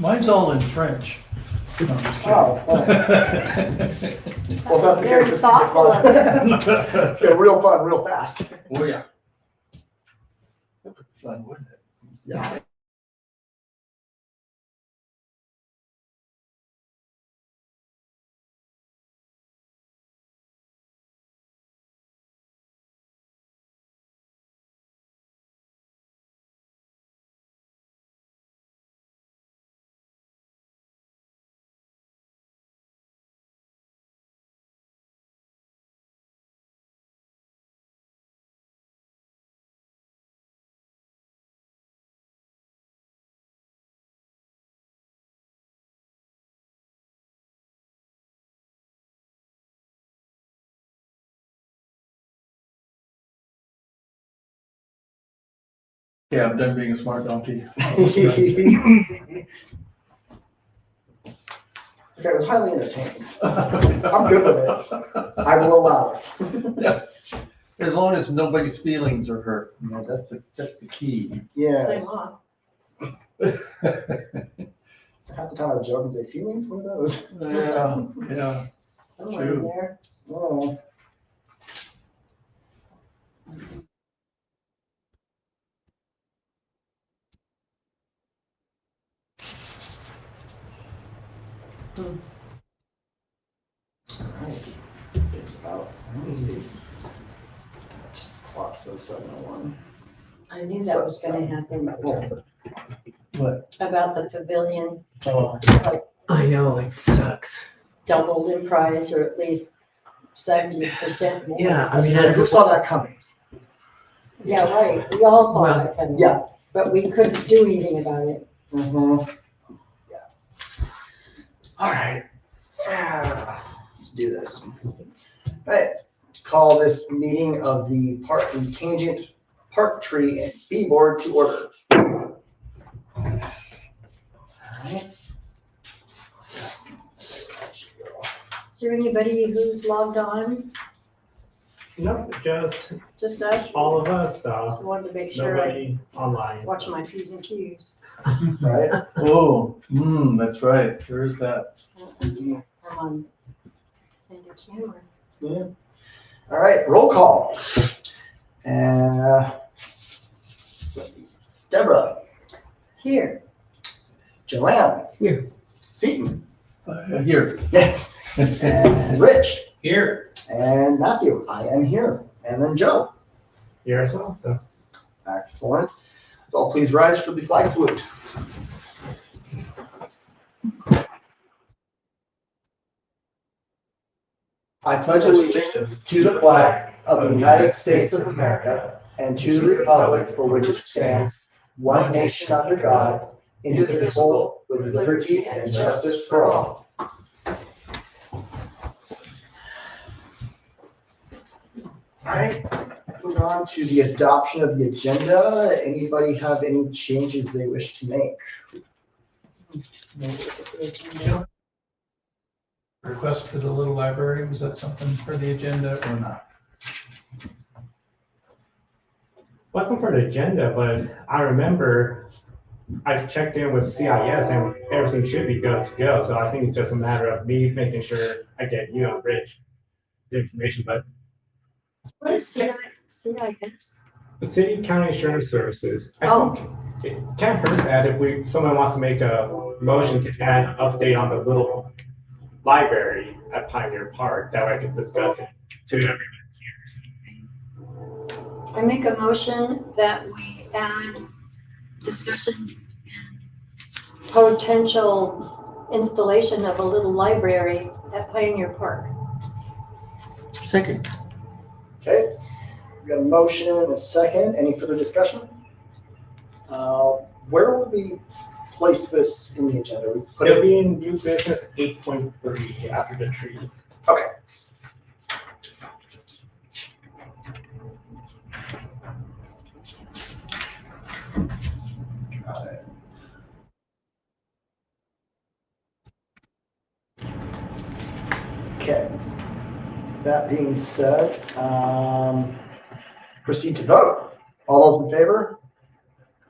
Mine's all in French. No, I'm just kidding. Oh, well, that's the Very case. thoughtful of you. It's get real fun, real fast. Oh, yeah. That would be fun, wouldn't it? Yeah. Yeah, I'm done being a smart donkey. Okay, it was highly entertaining. I'm good with it. I will allow it. Yeah. As long as nobody's feelings are hurt, you know, that's the key. Yes. Same off. Half the time I joke and say feelings. What are those? Yeah, yeah. Somewhere in True. there. Oh. Hmm. Alright. It's about, let me see. Clock says 7:01. I knew that was gonna happen What? about the pavilion, Oh, like I know, it sucks. doubled in price or at least 70% more. Yeah, I mean, Who saw that coming? Yeah, right, we all saw Well, that coming. Yeah. But we couldn't do anything about it. Mm-hmm. Yeah. All right. Let's do this. All right. Call this meeting of the Park and Tangent Park Tree and Bee Board to order. All right. Is there anybody who's logged on? No, just Just us? all of us, Just wanted to make sure I nobody online. watch my P's and Q's. Right. Oh, that's right, there is that. I'm on the camera. Yeah. All right. Roll call. Deborah. Here. Joanne. Here. Seton. Here. Yes. And Rich. Here. And Matthew. I am here. And then Joe. Here as well, so. Excellent. So all please rise for the flag salute. I pledge allegiance to the flag of the United States of America and to the republic for which it stands, one nation under God, indivisible, with liberty and justice for all. All right, move on to the adoption of the agenda. Anybody have any changes they wish to make? Request for the little library, was that something for the agenda or not? Wasn't for the agenda, but I remember I checked in with CIS and everything should be good to go. So I think it's just a matter of me making sure I get you and Rich the information. But What is CIS? the City County Insurance Services, I Oh. think it can't hurt that if someone wants to make a motion to add an update on the little library at Pioneer Park, that way I can discuss it to everyone here. I make a motion that we add discussion and potential installation of a little library at Pioneer Park. Second. Okay, we got a motion and a second. Any further discussion? Where will we place this in the agenda? We put It'll it. be in new business 8.3 after the trees. Okay. Got it. Okay. That being said, proceed to vote. All those in favor?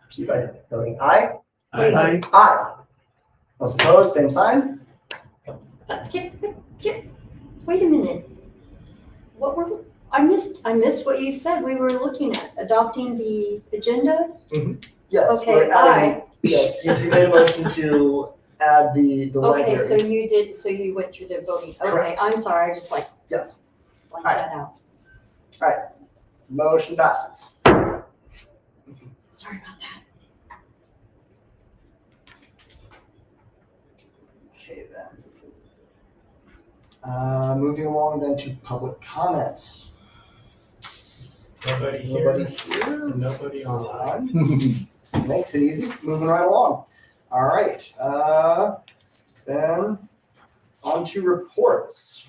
Proceed by voting aye. Aye. Aye. Those opposed, same sign. Wait a minute. What were, I missed what you said. We were looking at adopting the agenda. Yes. Okay, we're adding- Yes, you made a motion to add the Okay, so library. you did, so you went through the voting. Okay, Correct. I'm sorry, I just like Yes, blanked that out. motion passes. Sorry about that. Okay then. Moving along then to public comments. Nobody Nobody here, here? nobody online. Makes it easy, moving right along. All right, then on to reports.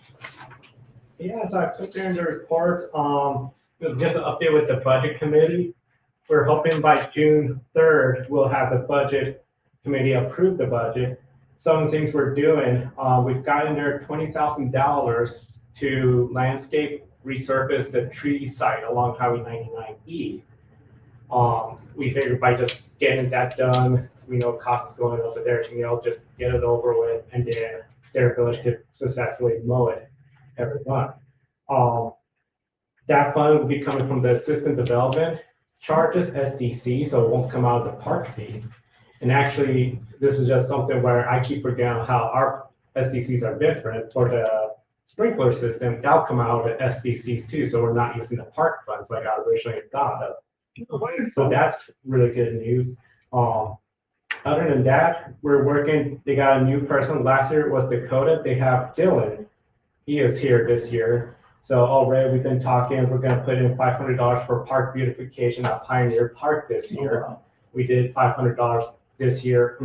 Yeah, so I put there in the report, just an update with the budget committee. We're hoping by June 3rd, we'll have the budget committee approve the budget. Some of the things we're doing, we've gotten there $20,000 to landscape resurface the tree site along Highway 99E. We figured by just getting that done, we know cost is going up, but everything else, just get it over with, and then their ability to successfully mow it every month. That fund will be coming from the assistant development charges, SDC, so it won't come out of the park fee. And actually, this is just something where I keep forgetting how our SDCs are different. For the sprinkler system, that'll come out of the SDCs too, so we're not using the park funds like I originally thought of. So that's really good news. Other than that, we're working, they got a new person. Last year it was Dakota. They have Dylan. He is here this year. So already we've been talking, we're gonna put in $500 for park beautification at Pioneer Park this year. We did $500 this year,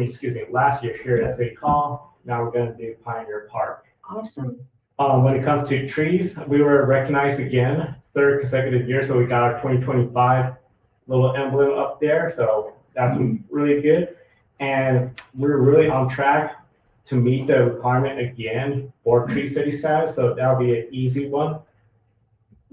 last year here at City Hall. Now we're gonna do Pioneer Park. Awesome. When it comes to trees, we were recognized again, 3rd consecutive year. So we got our 2025 little emblem up there. So that's really good. And we're really on track to meet the requirement again for Tree City status. So that'll be an easy one.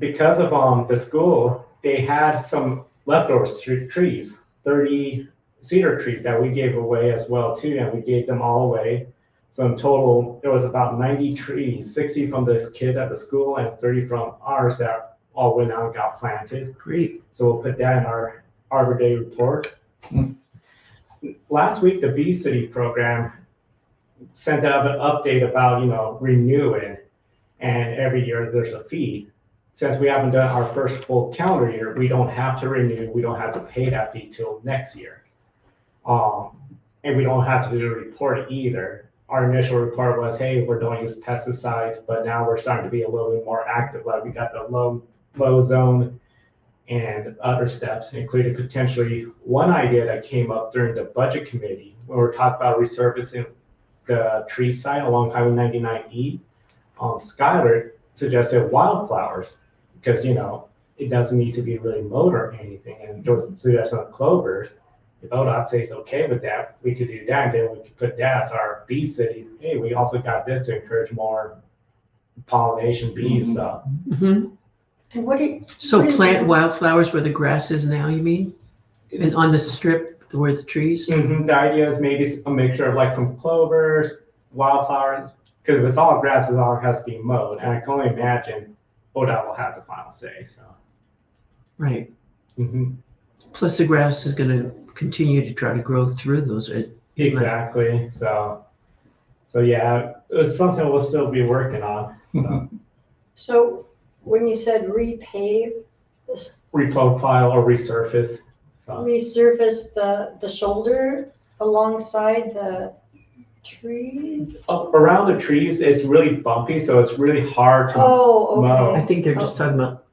Because of the school, they had some leftover trees, 30 cedar trees that we gave away as well too, and we gave them all away. So in total, there was about 90 trees, 60 from the kids at the school and 30 from ours that all went out and got planted. Great. So we'll put that in our Arbor Day report. Last week, the Bee City program sent out an update about, renewing, and every year there's a fee. Since we haven't done our first full calendar year, we don't have to renew, we don't have to pay that fee till next year. And we don't have to do a report either. Our initial report was, hey, we're don't use pesticides, but now we're starting to be a little bit more active. Like we got the low zone and other steps, including potentially one idea that came up during the budget committee when we were talking about resurfacing the tree site along Highway 99E. Skylar suggested wildflowers because, it doesn't need to be really mowed or anything. And those suggestions on clovers, if ODOT says okay with that, we could do that. And then we could put that as our bee city. Hey, we also got this to encourage more pollination bees. So. And what So what is plant it? wildflowers where the grass is now, you mean? And on the strip where the trees? The idea is maybe a mixture of like some clovers, wildflowers, because if it's all grass, it all has to be mowed. And I can only imagine ODOT will have the final say. So. Right. Plus the grass is gonna continue to try to grow through those. Exactly. So yeah, it's something we'll still be working on. So. So when you said repave, this Reprofile or resurface. So. resurface the shoulder alongside the trees? Around the trees, it's really bumpy, so it's really hard to Oh, mow. I okay. think they're just talking about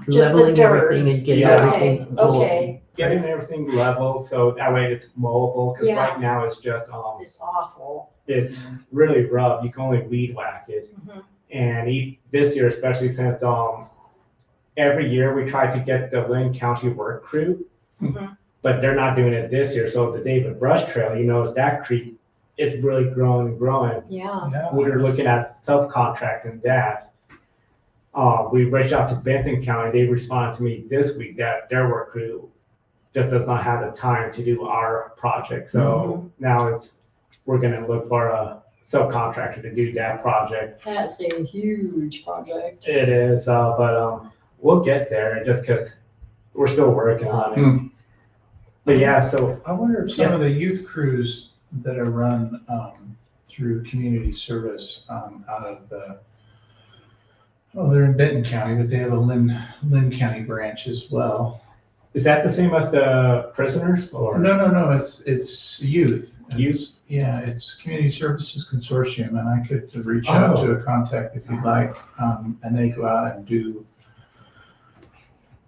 Just the leveling dirt. everything and getting Yeah. everything. Okay, Getting everything level, so that way it's mowable, because Yeah. right now it's just, it's awful. it's really rough. You can only weed whack it. Mhm. And this year, especially since, every year we try to get the Lynn County work crew, Mhm. but they're not doing it this year. So the David Brush Trail, is that creek, it's really growing and growing. Yeah, We're looking at subcontracting that. We reached out to Benton County. They responded to me this week that their work crew just does not have the time to do our project. So now it's we're gonna look for a subcontractor to do that project. That's a huge project. It is, but we'll get there just because we're still working on it. But yeah, so I wonder if some of the youth crews that are run through community service out of the, they're in Benton County, but they have a Lynn County branch as well. is that the same as the prisoners or? No, it's youth. Youth? Yeah, it's Community Services Consortium, and I could reach out to a contact if you'd like. And they go out and do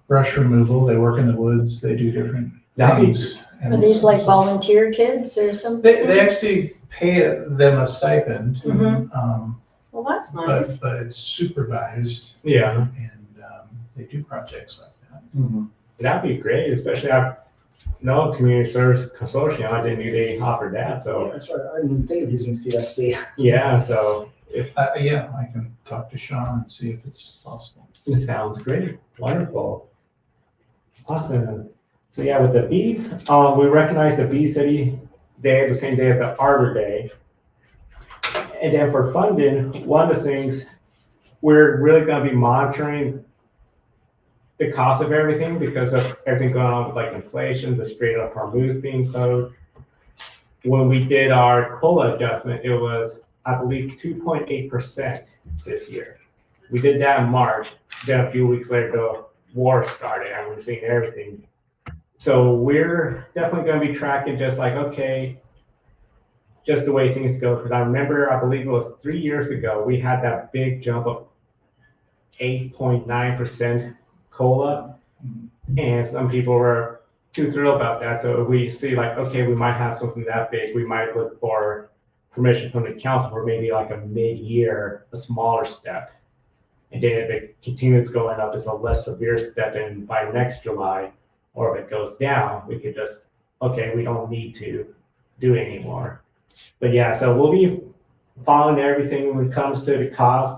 brush removal, they work in the woods, they do different things. Are these like volunteer kids or something? They actually pay them a stipend. Mhm. Well, that's nice. But it's supervised, Yeah, and they do projects like that. Mhm. that'd be great, especially I know Community Service Consortium, I didn't know they offered that, Yeah, so, that's right. I didn't think of using CSC. yeah, so Yeah, I can talk to Sean and see if it's possible. it sounds great, wonderful. Awesome. So yeah, with the bees, we recognize the Bee City Day the same day as the Arbor Day. And then for funding, one of the things, we're really gonna be monitoring the cost of everything because of everything going on with like inflation, the Strait of Hormuz being closed. When we did our COLA adjustment, it was, I believe, 2.8% this year. We did that in March, then a few weeks later, the war started and we're seeing everything. So we're definitely gonna be tracking just like, okay, just the way things go. Because I remember, I believe it was 3 years ago, we had that big jump of 8.9% COLA. And some people were too thrilled about that. So if we see like, okay, we might have something that big, we might look for permission from the council for maybe like a mid-year, a smaller step. And then if it continues going up, it's a less severe step, and by next July, or if it goes down, we could just, okay, we don't need to do it anymore. But yeah, so we'll be following everything when it comes to the cost.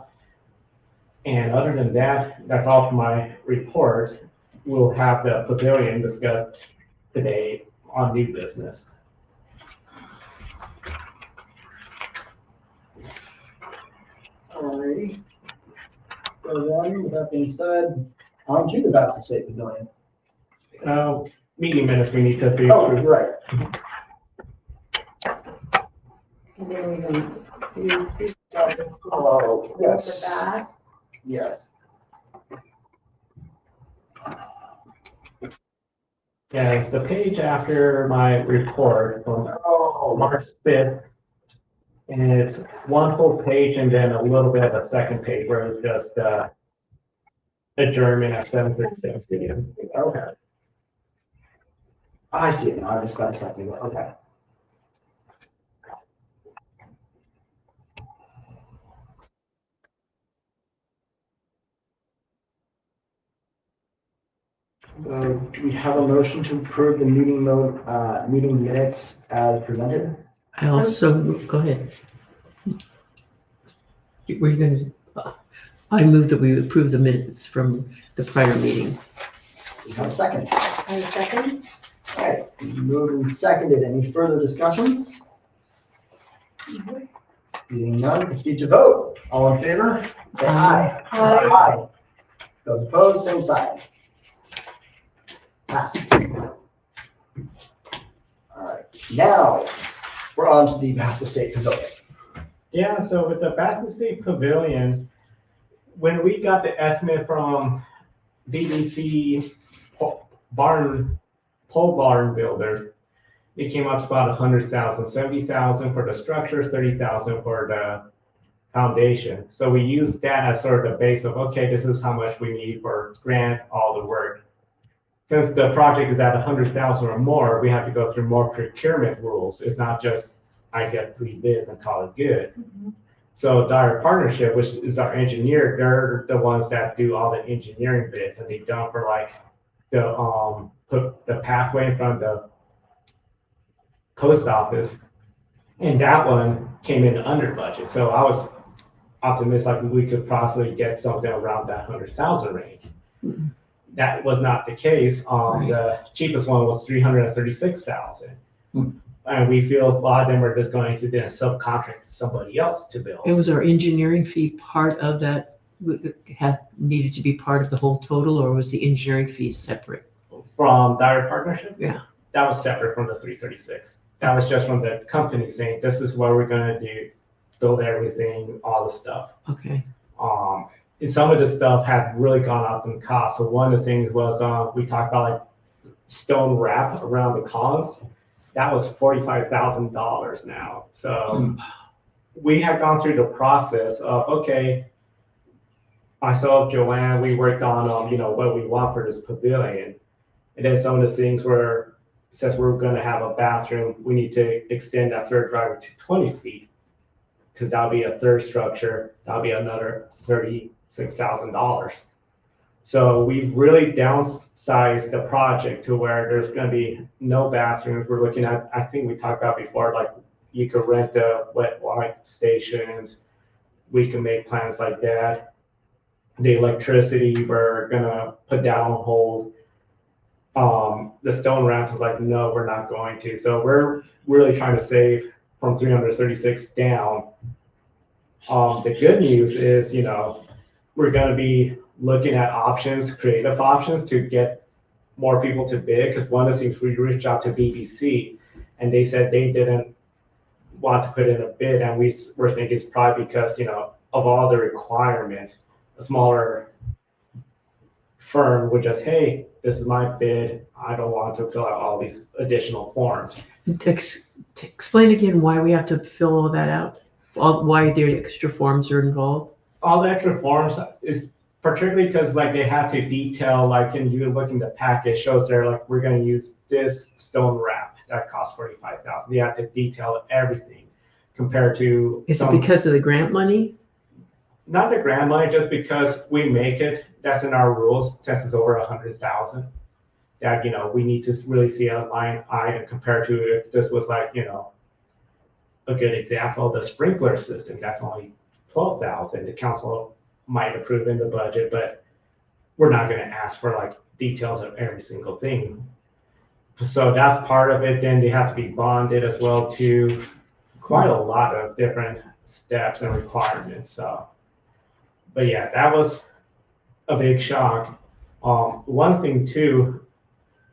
And other than that, that's all for my reports. We'll have the pavilion discussed today on new business. Alrighty. So then, with that being said, on to the Valley State Pavilion. Meeting minutes we need to do. Oh, right. And then we Oh, yes. back. Yes. Yeah, it's the page after my report from Oh, March 5th. And it's one full page and then a little bit of a second page where it's just adjournment at 7:36 p.m. okay. I see it now. I just got a second ago. Okay. Do we have a motion to approve the meeting minutes as presented? I also, go ahead. Were you gonna, I move that we approve the minutes from the prior meeting. We have a second. And a second? All right, moved and seconded. Any further discussion? Being none, proceed to vote. All in favor, say aye. Aye. Those opposed, same sign. Passes. All right, now we're on to the Vasta State Pavilion. Yeah, so with the Basket State Pavilion, when we got the estimate from BBC pole barn builders, it came up to about 100,000, 70,000 for the structures, 30,000 for the foundation. So we used that as sort of the base of, okay, this is how much we need for grant, all the work. Since the project is at 100,000 or more, we have to go through more procurement rules. It's not just, I get 3 bids and call it good. So Dire Partnership, which is our engineer, they're the ones that do all the engineering bids, and they done for like the put the pathway in front of the post office, and that one came in under budget. So I was optimistic like we could possibly get something around that 100,000 range. That was not the case. The cheapest one was 336,000. And we feel a lot of them are just going to then subcontract somebody else to build. And was our engineering fee part of that, have needed to be part of the whole total, or was the engineering fee separate? From Dyer Partnership? Yeah. That was separate from the 336. That was just from the company saying, this is what we're gonna do, build everything, all the stuff. Okay, And some of the stuff had really gone up in cost. So one of the things was, we talked about like stone wrap around the columns. That was $45,000 now. So we had gone through the process of, okay, myself, Joanne, we worked on, what we want for this pavilion. And then some of the things were, since we're gonna have a bathroom, we need to extend that third driveway to 20 feet. Cause that'll be a third structure, that'll be another $36,000. So we've really downsized the project to where there's gonna be no bathrooms. We're looking at, I think we talked about before, like you could rent the wet wipe stations. We can make plans like that. The electricity, we're gonna put that on hold. The stone ramps is like, no, we're not going to. So we're really trying to save from 336 down. The good news is, we're gonna be looking at options, creative options to get more people to bid. Because one of the things we reached out to BBC and they said they didn't want to put in a bid, and we were thinking it's probably because, of all the requirements, a smaller firm would just, hey, this is my bid. I don't want to fill out all these additional forms. explain again why we have to fill all that out, why the extra forms are involved. All the extra forms is particularly because like they have to detail, like, and you look in the package, shows there like we're going to use this stone wrap that costs $45,000. You have to detail everything compared to. Is it because of the grant money? Not the grant money, just because we make it. That's in our rules. Since it's over 100,000, that we need to really see a line item compared to if this was like a good example, the sprinkler system. That's only 12,000. The council might approve in the budget, but we're not going to ask for like details of every single thing. So that's part of it. Then they have to be bonded as well too. Quite a lot of different steps and requirements. So, but yeah, that was a big shock. One thing too,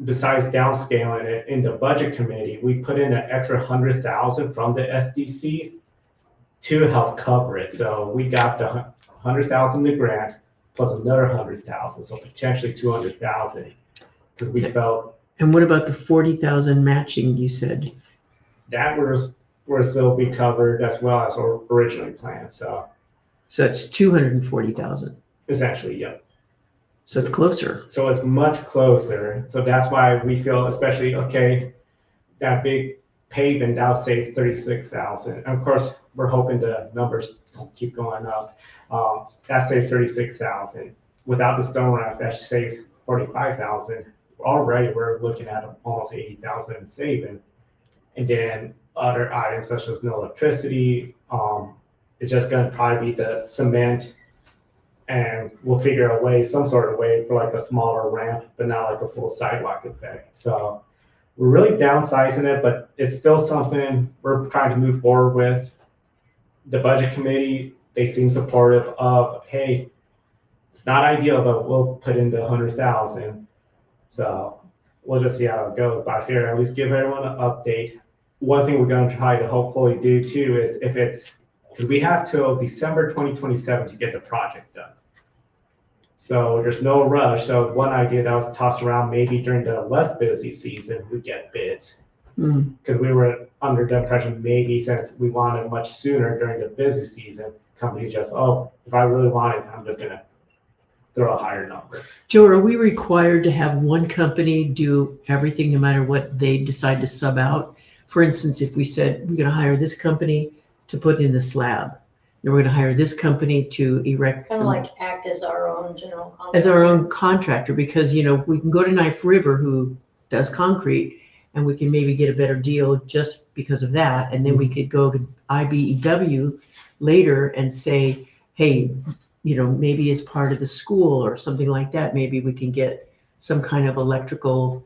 besides downscaling it, in the budget committee, we put in an extra 100,000 from the SDC to help cover it. So we got the 100,000 the grant plus another 100,000, so potentially 200,000, because we felt. And what about the 40,000 matching you said? That will still be covered as well as originally planned. So that's 240,000. Essentially, yeah. So it's closer. So it's much closer. So that's why we feel, especially, okay, that big pavement, that'll save 36,000. Of course, we're hoping the numbers don't keep going up. That saves 36,000. Without the stone wrap, that saves 45,000. Already, we're looking at almost 80,000 saving. And then other items such as no electricity. It's just going to probably be the cement, and we'll figure a way, some sort of way for like a smaller ramp, but not like a full sidewalk effect. So we're really downsizing it, but it's still something we're trying to move forward with. The budget committee, they seem supportive of, hey, it's not ideal, but we'll put in the 100,000. So we'll just see how it goes. But I figure at least give everyone an update. One thing we're going to try to hopefully do too is if it's, because we have till December 2027 to get the project done. So there's no rush. So one idea that was tossed around, maybe during the less busy season, we get bids. Because we were under the impression maybe since we wanted much sooner during the busy season, companies just, oh, if I really want it, I'm just going to throw a higher number. Joe, are we required to have one company do everything no matter what they decide to sub out? For instance, if we said we're going to hire this company to put in the slab, then we're going to hire this company to erect. Kind of like act as our own general contractor. As our own contractor, because, we can go to Knife River who does concrete and we can maybe get a better deal just because of that. And then we could go to IBEW later and say, hey, maybe as part of the school or something like that, maybe we can get some kind of electrical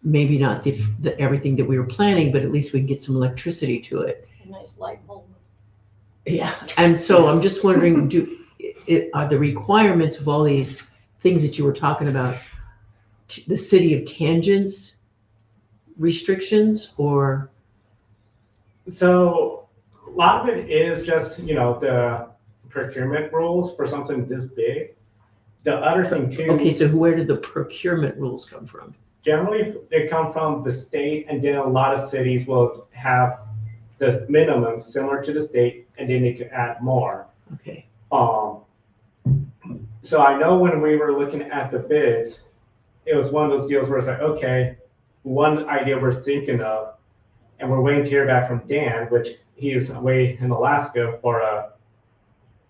maybe not the everything that we were planning, but at least we can get some electricity to it. A nice light bulb. Yeah, and so I'm just wondering, are the requirements of all these things that you were talking about, the city of Tangent's restrictions, or? So a lot of it is just, the procurement rules for something this big. The other thing too. Okay, so where did the procurement rules come from? Generally, they come from the state, and then a lot of cities will have the minimum similar to the state, and then they can add more. Okay, So I know when we were looking at the bids, it was one of those deals where it's like, okay, one idea we're thinking of, and we're waiting to hear back from Dan, which he is away in Alaska for a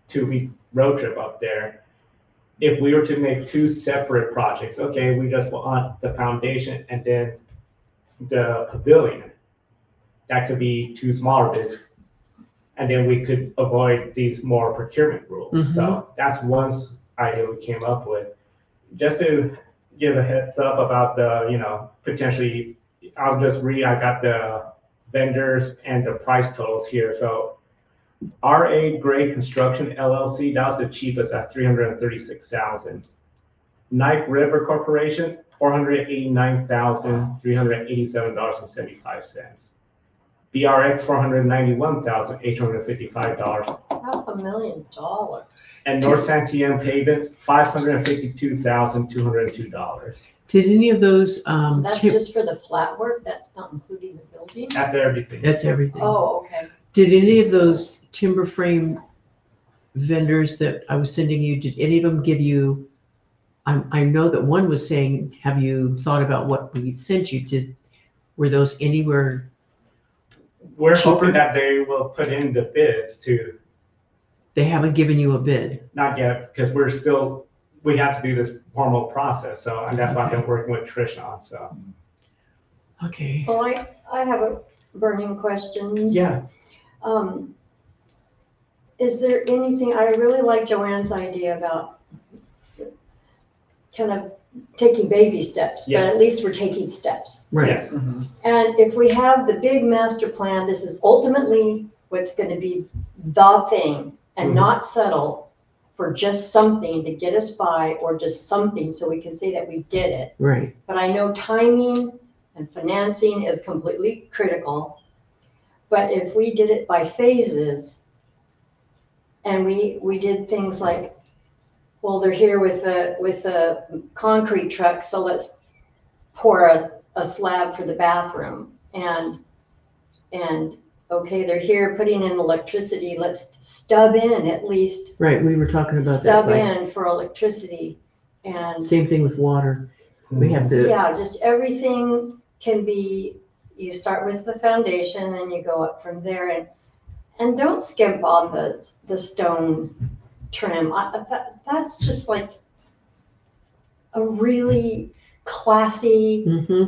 2-week road trip up there. If we were to make 2 separate projects, okay, we just want the foundation and then the pavilion. That could be 2 smaller bids. And then we could avoid these more procurement rules. So that's one idea we came up with. Just to give a heads up about the, potentially, I'll just read, I got the vendors and the price totals here. So RA Gray Construction LLC, that was the cheapest at $336,000. Knife River Corporation, $489,387.75. BRX, $491,855. $500,000. And North Santiam Pavement, $552,202. did any of those, That's just for the flat work? That's not including the building? That's everything. that's everything. Oh, okay. Did any of those timber frame vendors that I was sending you, did any of them give you, I know that one was saying, have you thought about what we sent you? Were those anywhere? We're cheaper? hoping that they will put in the bids too. They haven't given you a bid? Not yet, because we have to do this formal process. So, and that's what I've been working with Trish on, so. Okay. Well, I have a burning questions. Yeah. Is there anything, I really like Joanne's idea about kind of taking baby steps, but Yes. at least we're taking steps. Right. Yes. And if we have the big master plan, this is ultimately what's going to be the thing, and not settle for just something to get us by, or just something so we can say that we did it. Right. But I know timing and financing is completely critical. But if we did it by phases, and we did things like, well, they're here with a concrete truck, so let's pour a slab for the bathroom. And okay, they're here putting in electricity, let's stub in at least. Right, we were talking about that. Stub like, in for electricity. And same thing with water. We have to, yeah, just everything can be, you start with the foundation and you go up from there, and don't skimp on the stone trim. That's just like a really classy,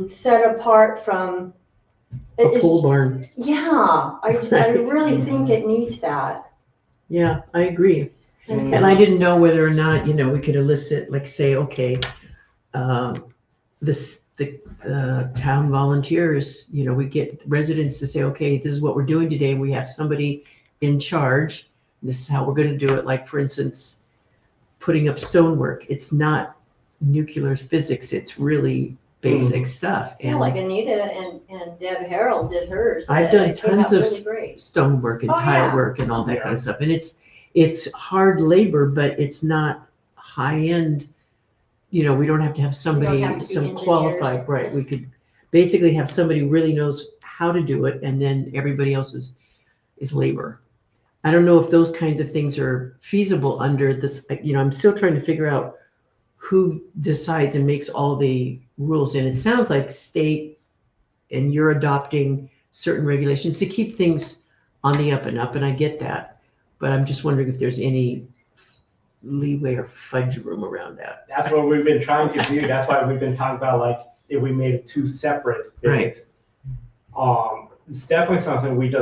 set apart from. a pole barn. Yeah, I really think it needs that. Yeah, I agree. And And I didn't know whether or not, we could elicit, like say, okay, the town volunteers, we get residents to say, okay, this is what we're doing today. We have somebody in charge. This is how we're going to do it. Like, for instance, putting up stonework. It's not nuclear physics. It's really basic stuff. Yeah, And like Anita and Deb Harold did hers. I've and done it came tons out of really great. stonework and Oh, tile yeah. work and all that kind of stuff. And it's hard labor, but it's not high end. We don't have to have somebody, have to be some engineers. qualified, right? We could basically have somebody who really knows how to do it, and then everybody else is labor. I don't know if those kinds of things are feasible under this, I'm still trying to figure out who decides and makes all the rules. And it sounds like state, and you're adopting certain regulations to keep things on the up and up, and I get that. But I'm just wondering if there's any leeway or fudge room around that. That's what we've been trying to do. That's why we've been talking about, like, if we made it 2 separate bids. It's definitely something we're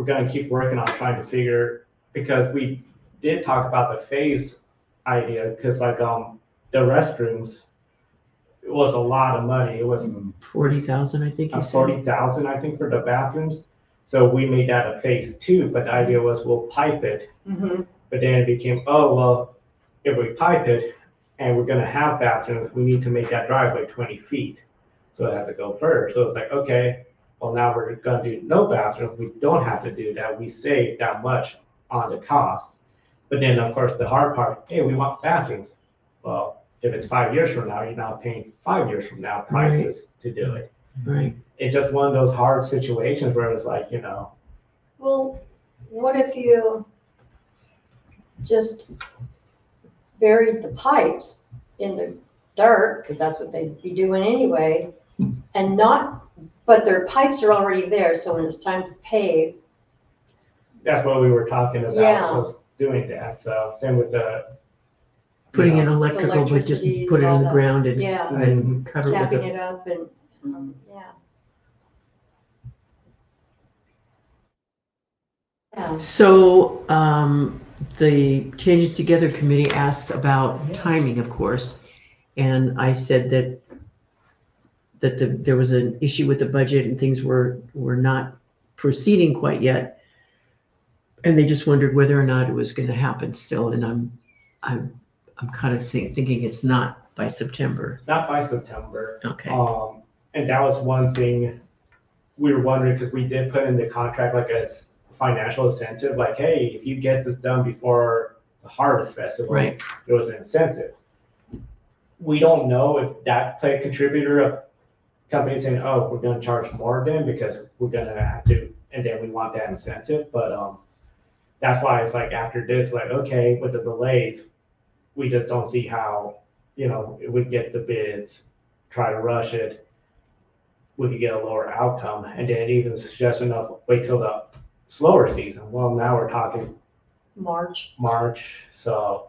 going to keep working on trying to figure, because we did talk about the phase idea, because like the restrooms, it was a lot of money. It was 40,000, I think you said. 40,000, I think, for the bathrooms. So we made that a phase 2, but the idea was we'll pipe it. Mhm. But then it became, oh, well, if we pipe it and we're gonna have bathrooms, we need to make that driveway 20 feet. So it has to go first. So it's like, okay, well, now we're gonna do no bathroom. We don't have to do that. We save that much on the cost. But then, of course, the hard part, hey, we want bathrooms. Well, if it's 5 years from now, you're now paying 5 years from now prices to do it. Right. It's just one of those hard situations where it's like, you know, Well, what if you just buried the pipes in the dirt, because that's what they'd be doing anyway, and not, but their pipes are already there, so when it's time to pave, that's what we were talking about, Yeah. was doing that. So same with the. Putting you in know, electrical, but just Electricity, put it all in the that. ground and, Yeah. and cover it with capping a. it up and, yeah. Yeah, So, the Tangent Together committee asked about timing, of course. And I said that there was an issue with the budget and things were not proceeding quite yet. And they just wondered whether or not it was gonna happen still, and I'm kind of thinking it's not by September. Not by September. Okay, And that was one thing we were wondering, because we did put in the contract like a financial incentive, like, hey, if you get this done before the Harvest Festival, right, there was an incentive. We don't know if that played a contributor of companies saying, oh, we're gonna charge more then because we're gonna have to, and then we want that incentive, but, that's why it's like after this, like, okay, with the delays, we just don't see how, you know, if we get the bids, try to rush it, we could get a lower outcome. And then even the suggestion of wait till the slower season. Well, now we're talking March. March. So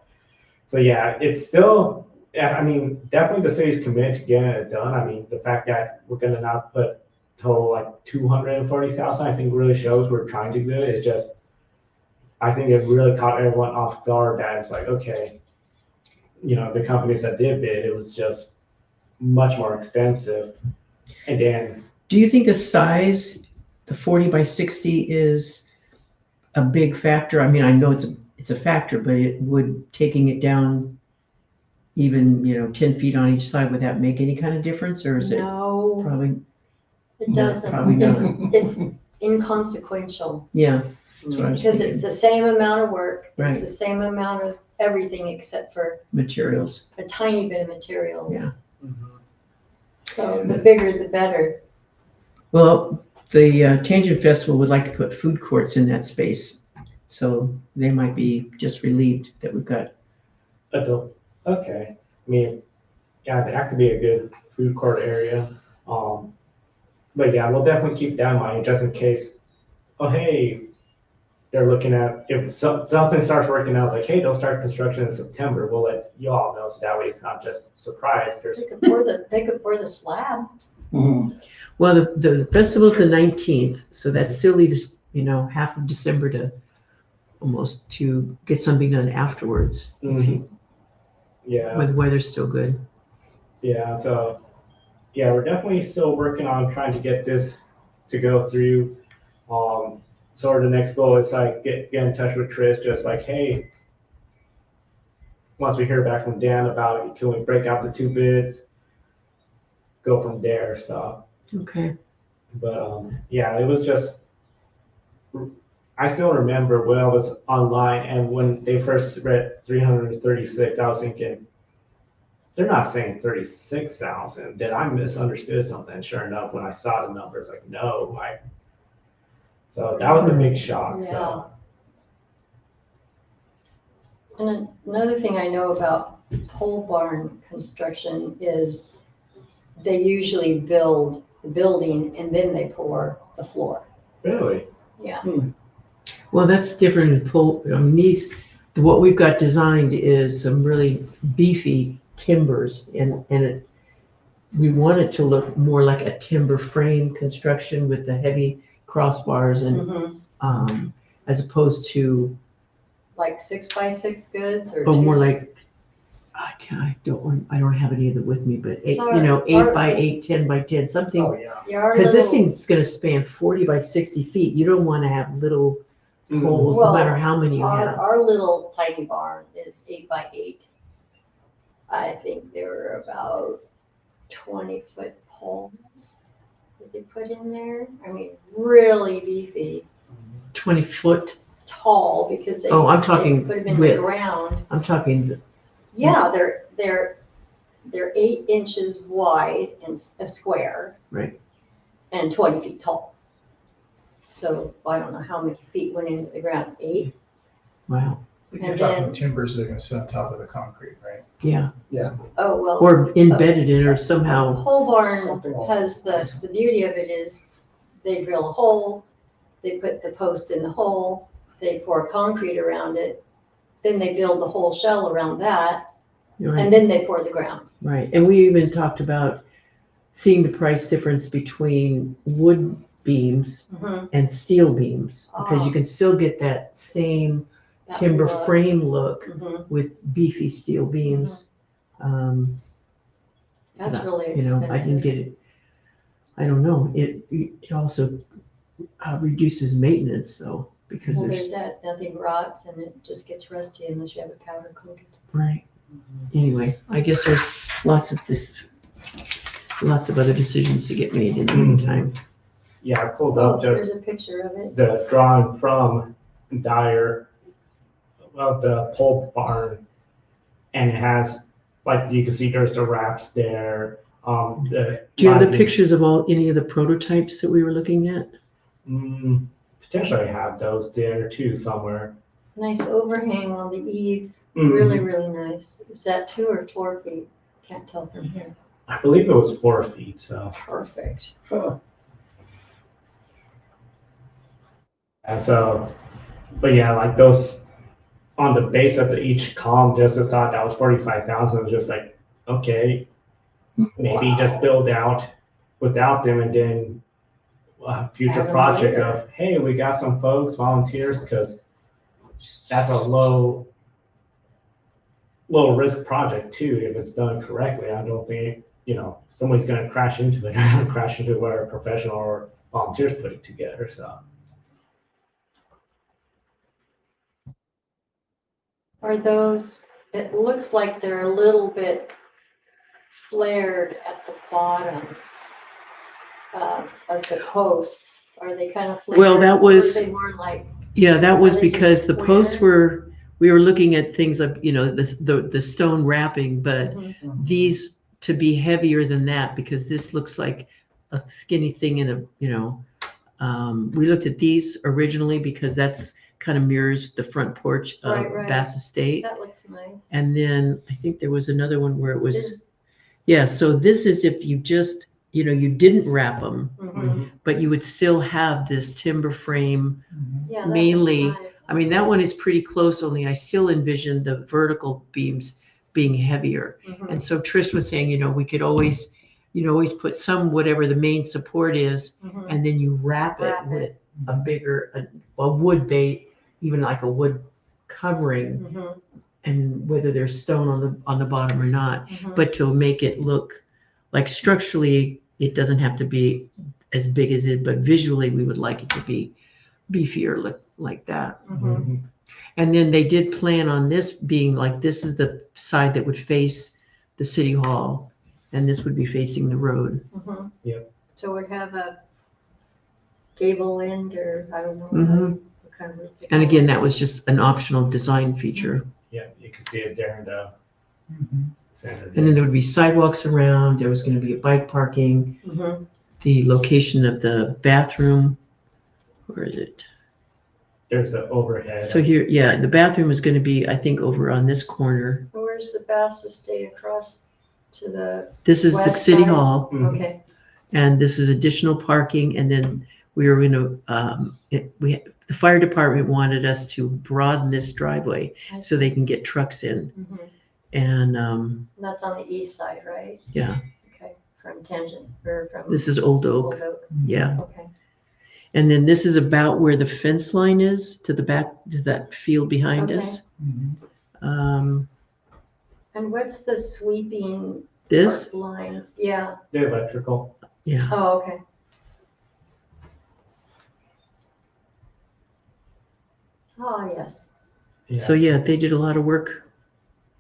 yeah, it's still, yeah, I mean, definitely the city's committed to getting it done. I mean, the fact that we're gonna not put total like 240,000, I think really shows we're trying to do it. It's just, I think it really caught everyone off guard that it's like, okay, you know, the companies that did bid, it was just much more expensive. And then, do you think the size, the 40 by 60 is a big factor? I mean, I know it's a factor, but it would, taking it down even, 10 feet on each side, would that make any kind of difference, or is it No, probably, it no, doesn't. probably not. It's inconsequential. Yeah, that's what I was Because thinking. it's the same amount of work, it's Right. the same amount of everything except for Materials. a tiny bit of materials. Yeah. So the bigger the better. Well, the Tangent Festival would like to put food courts in that space, so they might be just relieved that we've got. okay, I mean, yeah, that could be a good food court area. But yeah, we'll definitely keep that in mind just in case, oh, hey, they're looking at, if something starts working out, it's like, hey, they'll start construction in September, we'll let you all know, so that way it's not just surprise. They could pour the slab. Well, the festival's the 19th, so that still leaves, half of December to get something done afterwards. Yeah. When the weather's still good. Yeah, so, yeah, we're definitely still working on trying to get this to go through. So the next goal is like get in touch with Trish, just like, hey, once we hear back from Dan about it, can we break out the 2 bids? Go from there, so. Okay. But, yeah, it was just, I still remember when I was online and when they first read 336, I was thinking, they're not saying 36,000. Did I misunderstood something? Sure enough, when I saw the numbers, like, no, so that was a big shock, so. And another thing I know about pole barn construction is they usually build the building and then they pour the floor. Really? Yeah. Well, that's different in pole. I mean, what we've got designed is some really beefy timbers, and we want it to look more like a timber frame construction with the heavy crossbars and as opposed to Like 6x6 goods or more like I don't have any of it with me, but eight, So you know, our- 8 by 8, 10 by 10, something. Oh, yeah. Yeah, our Because this little- thing's gonna span 40 by 60 feet. You don't wanna have little Mm. poles, no Well, matter how many you Our, have. our little tiny barn is 8 by 8. I think there were about 20-foot poles that they put in there. I mean, really beefy, 20 foot, tall because they. Oh, I'm they talking Put them in the width. ground. I'm talking, Yeah, they're 8 inches wide and a square. Right. And 20 feet tall. So I don't know how many feet went into the ground, 8? wow, You're And talking then- timbers that are gonna sit on top of the concrete, right? yeah. Oh, well. Or embedded in or The somehow, whole barn Something along has the beauty of it is they drill a hole, they put the post in the hole, they pour concrete around it, then they build the whole shell around that, right, and then they pour the ground. right. And we even talked about seeing the price difference between wood beams Mhm. and steel beams, because you Ah. can still get that same That timber look. frame look Mhm. with beefy steel beams. That's But, really You know, I didn't expensive. get it. I don't know. It also reduces maintenance though, because Well, there's there's, that, nothing rots and it just gets rusty unless you have it powder coated. right. Anyway, I guess there's lots of other decisions to get made in the meantime. Yeah, I pulled Oh, up there's just a picture of it. the drawing from Dyer of the pole barn. And it has, like, you can see there's the wraps there, the. Do you have the lighting. pictures of any of the prototypes that we were looking at? Potentially have those there too somewhere. Nice overhang on the eaves, Mhm. really, really nice. Is that 2 or 4 feet? Can't tell from here. I believe it was 4 feet, so. Perfect. And so, but yeah, like those, on the base of each column, just the thought that was 45,000, it was just like, okay, maybe just build out without them, and then a future Add 'em project later. of, hey, we got some folks, volunteers, because that's a low risk project too, if it's done correctly. I don't think, somebody's gonna crash into it, crash into what a professional or volunteers put it together, so. Are those, it looks like they're a little bit flared at the bottom of the posts. Are they kind of flared? Well, that or was- They more like, Yeah, that was Are they just because the posts square? we were looking at things like, the stone wrapping, but these to be heavier than that, because this looks like a skinny thing in we looked at these originally because that's kind of mirrors the front porch of Right. Bass Estate. that looks nice. And then I think there was another one where it was, Is- yeah, so this is if you just, you didn't wrap them, mhm. but you would still have this timber frame. Yeah, that looks Mainly, nice. I mean, that one is pretty close, only I still envision the vertical beams being heavier. Mhm. And so Trish was saying, we could always, always put some, whatever the main support is, Mhm. and then you wrap it Wrap it. with a bigger, a wood bait, even like a wood covering, Mhm. and whether there's stone on the bottom or not, Mhm. but to make it look like structurally, it doesn't have to be as big as it, but visually we would like it to be beefier, look like that. Mhm. And then they did plan on this being like, this is the side that would face the city hall, and this would be facing the road. Mhm. Yep. So we'd have a gable end, or I don't know. Mhm. what kind of roof they And call again, it. that was just an optional design feature. Yeah, you can see it there in the center. And then there would be sidewalks around, there was gonna be a bike parking, Mhm. the location of the bathroom. Where is it? There's the overhead. So here, yeah, the bathroom is gonna be, I think, over on this corner. Where's the Bass Estate across to the, This is the West city side? hall, Mhm. okay, and this is additional parking, and then we were gonna, the fire department wanted us to broaden this driveway so they can get trucks in. Mhm. And, That's on the east side, right? yeah, Okay, from Tangent, or from. this is Old Old Oak, Oak, yeah. okay. And then this is about where the fence line is, to the back, to that field behind Okay. us. Um, And what's the sweeping This, arc lines? Yeah, The electrical. yeah. oh, okay. Oh, yes. So yeah, they did a lot of work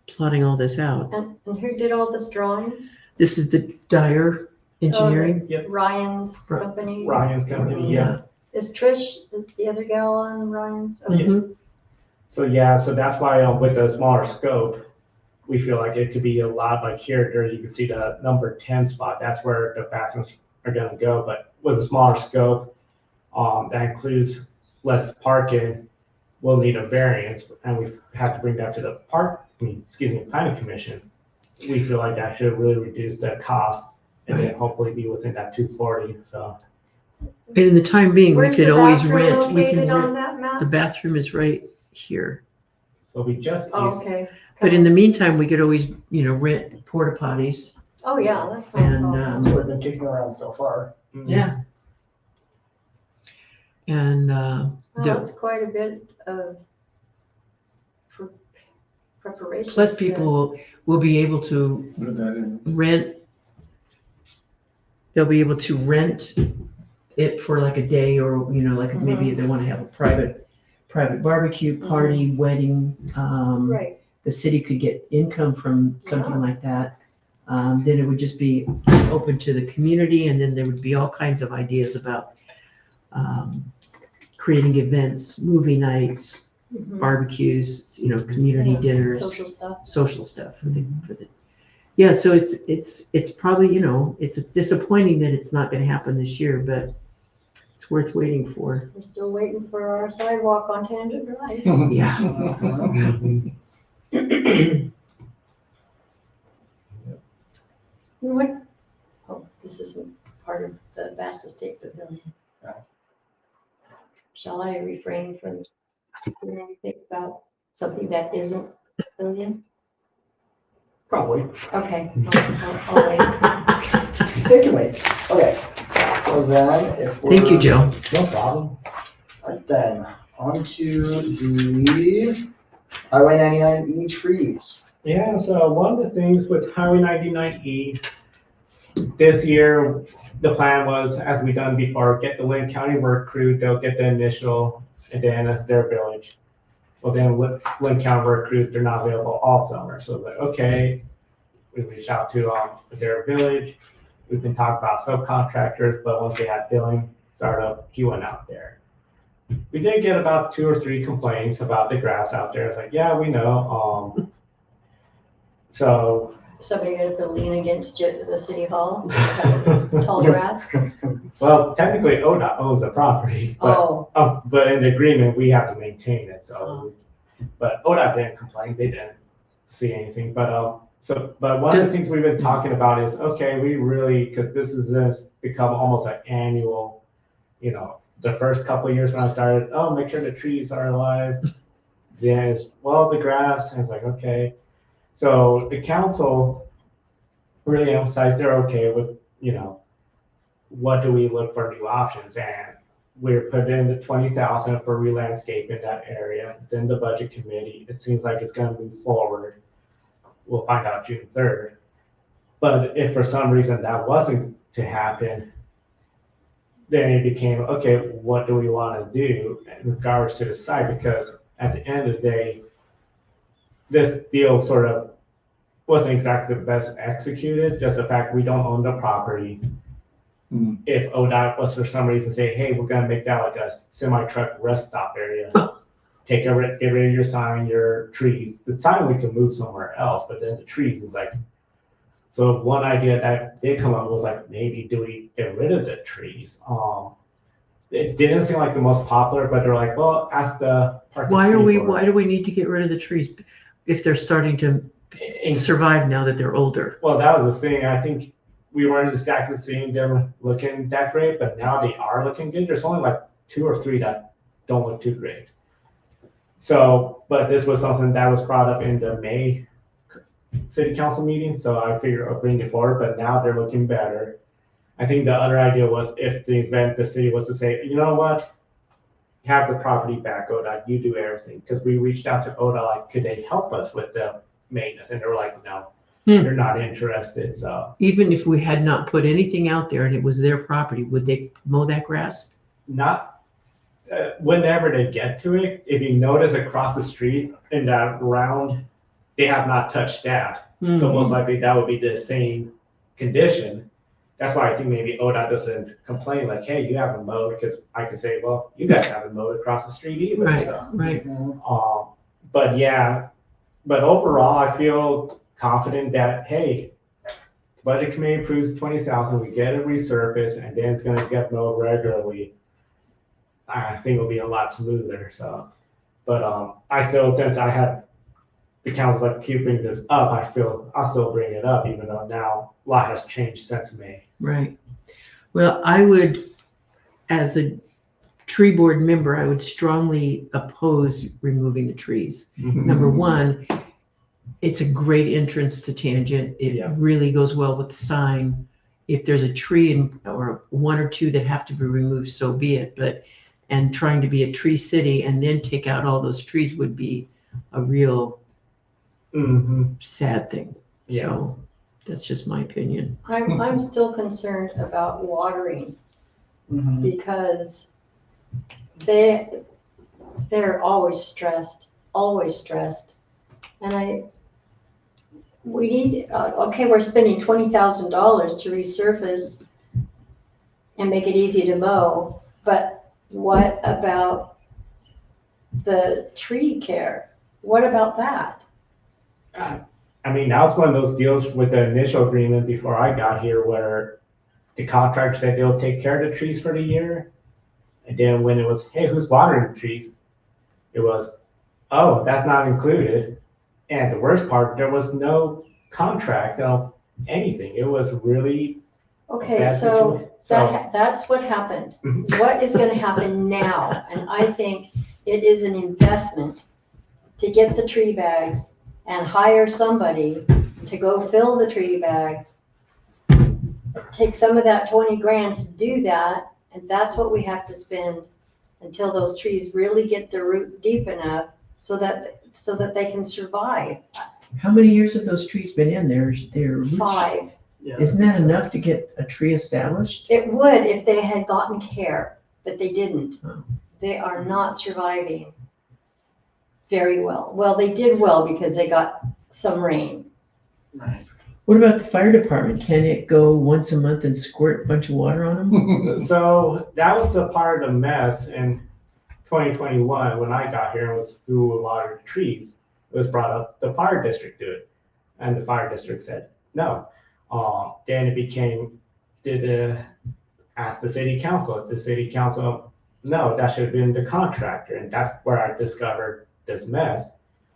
plotting all this out. And who did all this drawing? This is the Dyer Engineering. Yep. Ryan's Ri- company? Ryan's company, yeah. Is Trish the other gal on Ryan's? Okay. Mhm. So yeah, so that's why with the smaller scope, we feel like it could be a lot like here, there you can see the number 10 spot. That's where the bathrooms are gonna go. But with a smaller scope, that includes less parking, we'll need a variance, and we have to bring that to the planning commission. We feel like that should really reduce the cost and then hopefully be within that 240, so. And in the time being, we Where's could the always bathroom rent, we can located on rent, that map? the bathroom is right here. So we just Oh, used, okay. But in the meantime, we could always, rent porta potties Oh, yeah, that's not a and, problem. That's what I've been kicking around so far. yeah. And, Well, the- that's quite a bit of preparation. plus people will be able to Put that in. rent, they'll be able to rent it for like a day or, like maybe if they want to have a private barbecue party, wedding. Right, The city could get income from something like that. Then it would just be open to the community, and then there would be all kinds of ideas about creating events, movie nights, mhm. barbecues, community Yeah, dinners, Social stuff. social stuff. Yeah, so it's probably, it's disappointing that it's not gonna happen this year, but it's worth waiting for. We're still waiting for our sidewalk on Tangent Drive. Yeah. What? Oh, this isn't part of the Bass Estate Pavilion. Shall I refrain from saying anything about something that isn't a pavilion? Probably. Okay, I'll wait. They can wait. Okay. So then if we're. Thank you, Joe. No problem. Right then, on to the Highway 99E trees. Yeah, so one of the things with Highway 99E, this year, the plan was, as we done before, get the Lynn County work crew, they'll get the initial, and then their village. Well, then Lynn County work crew, they're not available all summer, so like, okay, we reached out to their village. We've been talking about subcontractors, but once they had billing startup, he went out there. We did get about 2 or 3 complaints about the grass out there. It's like, yeah, we know. So. Somebody gonna put a lien against the city hall? Tall grass? Well, technically ODOT owns the property, but, Oh, but in the agreement, we have to maintain it, so. But ODOT didn't complain, they didn't see anything, but one of the things we've been talking about is, okay, we really, because this has become almost an annual, the first couple of years when I started, make sure the trees are alive. Then it's, well, the grass, and it's like, okay. So the council really emphasized they're okay with, what do we look for new options? And we're putting in the 20,000 for re-landscape in that area. It's in the budget committee. It seems like it's gonna move forward. We'll find out June 3rd. But if for some reason that wasn't to happen, then it became, okay, what do we want to do in regards to the site? Because at the end of the day, this deal sort of wasn't exactly the best executed, just the fact we don't own the property. If ODOT was for some reason say, hey, we're gonna make that like a semi-truck rest stop area, get rid of your sign, your trees. The sign we can move somewhere else, but then the trees is like, so one idea that did come up was like, maybe do we get rid of the trees? It didn't seem like the most popular, but they're like, well, ask the parking. Why do we need to get rid of the trees if they're starting to survive now that they're older? Well, that was the thing. I think we weren't exactly seeing them looking that great, but now they are looking good. There's only like 2 or 3 that don't look too great. So, but this was something that was brought up in the May city council meeting, so I figured I'll bring it forward, but now they're looking better. I think the other idea was if the city was to say, you know what, have the property back, ODOT, you do everything. Because we reached out to ODOT, like, could they help us with the maintenance, and they were like, no, Hmm. they're not interested, so. Even if we had not put anything out there and it was their property, would they mow that grass? Not, whenever they get to it, if you notice across the street in that round, they have not touched that. So Mhm. most likely that would be the same condition. That's why I think maybe ODOT doesn't complain like, hey, you haven't mowed, because I could say, well, you guys haven't mowed across the street either, Right, so. right. But yeah, but overall, I feel confident that, hey, the budget committee approves 20,000, we get it resurfaced, and then it's gonna get mowed regularly. I think it'll be a lot smoother, so. But, I still, since I had the council like keeping this up, I'll still bring it up, even though now a lot has changed since May. Right. Well, I would, as a tree board member, I would strongly oppose removing the trees. Number one, it's a great entrance to Tangent. It Yeah. really goes well with the sign. If there's a tree or one or two that have to be removed, so be it. But, and trying to be a tree city and then take out all those trees would be a real Mm-hmm. sad thing. Yeah. So that's just my opinion. I'm still concerned about watering because they're always stressed. And we need, okay, we're spending $20,000 to resurface and make it easy to mow, but what about the tree care? What about that? I mean, that was one of those deals with the initial agreement before I got here where the contractor said they'll take care of the trees for the year. And then when it was, hey, who's watering the trees? It was, oh, that's not included. And the worst part, there was no contract, no anything. It was really Okay, bad so situation. So, that's what happened. Mhm. What is gonna happen now? And I think it is an investment to get the tree bags and hire somebody to go fill the tree bags. Take some of that 20 grand to do that, and that's what we have to spend until those trees really get their roots deep enough so that they can survive. How many years have those trees been in there? Their roots? 5. Isn't that enough to get a tree established? It would if they had gotten care, but they didn't. Oh. They are not surviving very well. Well, they did well because they got some rain. What about the fire department? Can it go once a month and squirt a bunch of water on them? so that was a part of the mess in 2021 when I got here, was who would water the trees. It was brought up, the fire district do it. And the fire district said, no. Then it became, ask the city council. The city council, no, that should have been the contractor. And that's where I discovered this mess.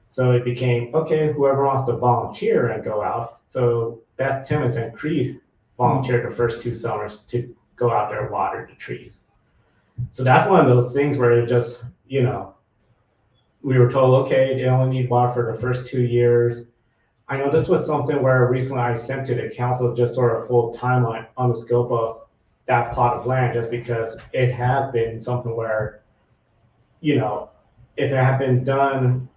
So it became, okay, whoever wants to volunteer and go out. So Beth Timmons and Creed volunteered the first 2 summers to go out there and water the trees. So that's one of those things where it just, we were told, okay, they only need water for the first 2 years. I know this was something where recently I sent to the council just sort of full timeline on the scope of that plot of land, just because it had been something where, if it had been done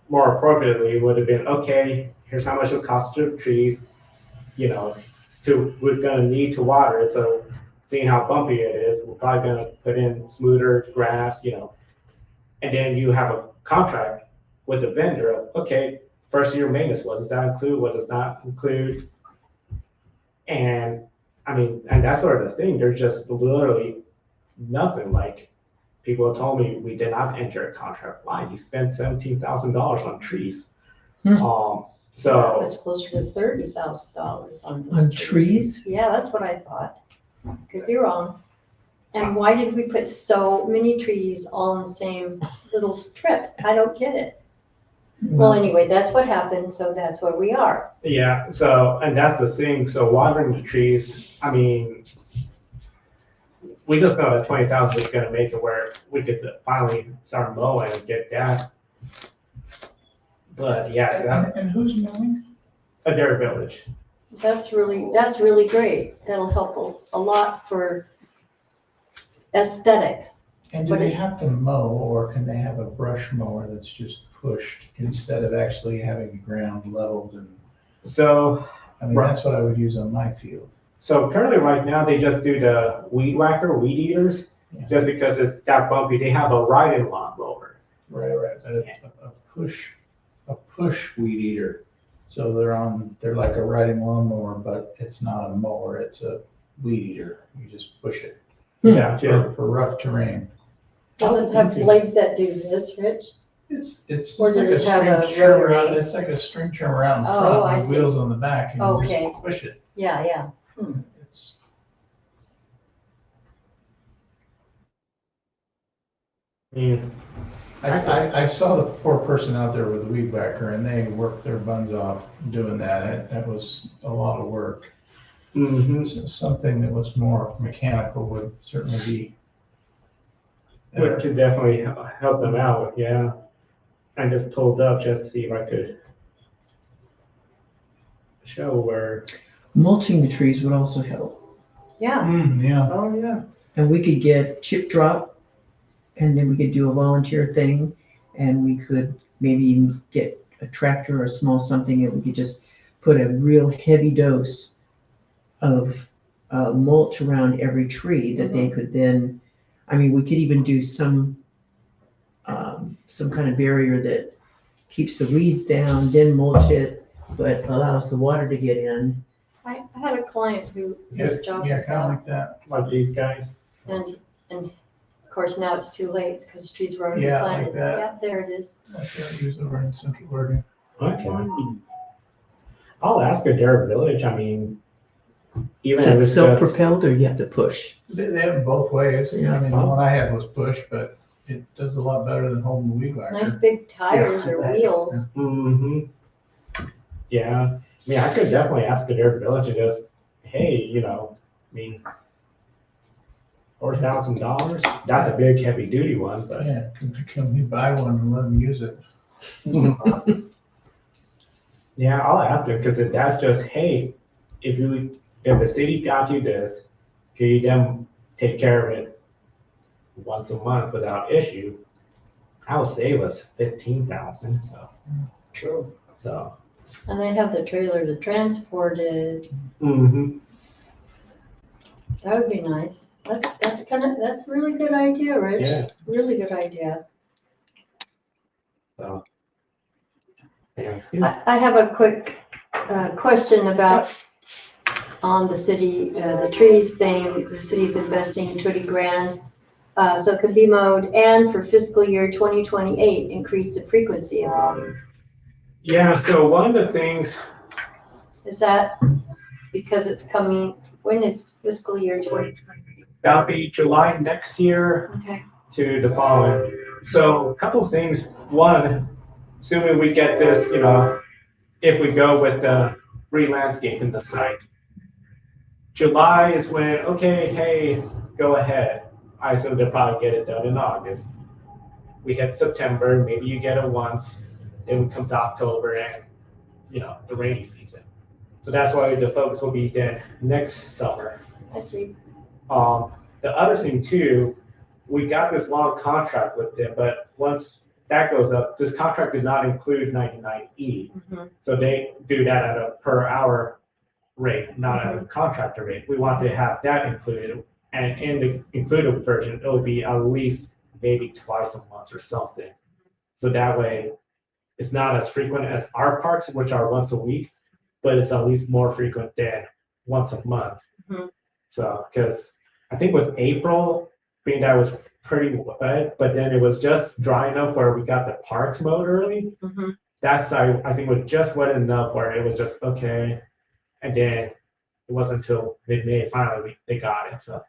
more appropriately, it would have been, okay, here's how much it costs to trees, we're gonna need to water it. So seeing how bumpy it is, we're probably gonna put in smoother grass, and then you have a contract with the vendor of, okay, first year maintenance, what does that include? What does not include? And and that's sort of the thing. There's just literally nothing. Like, people have told me we did not enter a contract. Why? You spent $17,000 on trees. Hmm. That was closer to $30,000 on those On trees? Yeah, that's what I thought. Could be wrong. And why did we put so many trees all in the same little strip? I don't get it. Well, anyway, that's what happened, so that's where we are. Yeah, so, and that's the thing. So watering the trees, we just know that 20,000 is gonna make it where we could finally start mowing and get that. But yeah, And who's mowing? a Dairy Village. That's really great. That'll help a lot for aesthetics. And do But they it- have to mow, or can they have a brush mower that's just pushed instead of actually having the ground leveled? And, So, I mean, that's what I would use on my field. so currently right now, they just do the weed whacker, weed eaters, Yeah. just because it's that bumpy. They have a riding lawnmower. Right, but a push weed eater. So they're like a riding lawnmower, but it's not a mower, it's a weed eater. You just push it Yeah, for rough terrain. Does it have blades that do this, Rich? It's just Or like does a it have string a trim rotary? around, it's like a string trim around Oh, front I with see. wheels on the back, and you Okay. just push it. Yeah. It's, Mm. I saw the poor person out there with the weed whacker, and they worked their buns off doing that. That was a lot of work. Mm-hmm. So something that was more mechanical would certainly be It better. could definitely help them out, yeah. I just pulled up just to see if I could show where. Mulching the trees would also help. Yeah. Yeah. Oh, yeah. And we could get chip drop, and then we could do a volunteer thing, and we could maybe even get a tractor or a small something, and we could just put a real heavy dose of mulch around every tree that they could then, I mean, we could even do some kind of barrier that keeps the weeds down, then mulch it, but allows the water to get in. I had a client who, his job Yeah, was kind of out, like that. Like these guys. and of course now it's too late because the trees were already Yeah, like planted. that. Yeah, there it is. That's what I use over in Central Oregon. Okay. I'll ask a Dare Village, I mean, even Is if that it's just, self-propelled or you have to push? They have it both ways. Yeah. I mean, the one I had was push, but it does a lot better than holding the weed whacker. Nice big tires Yeah, or that- wheels. mm-hmm. Yeah, I mean, I could definitely ask a Dare Village and just, hey, I mean, $4,000, that's a big heavy duty one, but. Yeah, can we buy one and let them use it? Yeah, I'll ask them, because if that's just, hey, if the city got you this, can you then take care of it once a month without issue? That would save us 15,000, True. so. And they have the trailer to transport it. Mm-hmm. That would be nice. That's a really good idea, Rich. Yeah, Really good idea. so. Yeah, it's good. I have a quick question about on the city, the trees thing. The city's investing 20 grand. So it could be mowed, and for fiscal year 2028, increase the frequency of mowing. Yeah, so one of the things, Is that because it's coming, when is fiscal year 2028? that'll be July next year Okay. to the following. So a couple of things. One, assuming we get this, if we go with the re-landscaping the site. July is when, okay, hey, go ahead. I assume they'll probably get it done in August. We hit September, maybe you get it once, then it comes October and, the rainy season. So that's why the focus will be then next summer. I see. The other thing too, we got this long contract with them, but once that goes up, this contract did not include 99E. Mhm. So they do that at a per hour rate, not at a contractor rate. We want to have that included. And in the included version, it'll be at least maybe twice a month or something. So that way, it's not as frequent as our parks, which are once a week, but it's at least more frequent than once a month. Mhm. So, because I think with April, being that was pretty wet, but then it was just dry enough where we got the parks mowed early. Mhm. That's, I think, was just wet enough where it was just okay. And then it wasn't until mid-May finally they got it. So,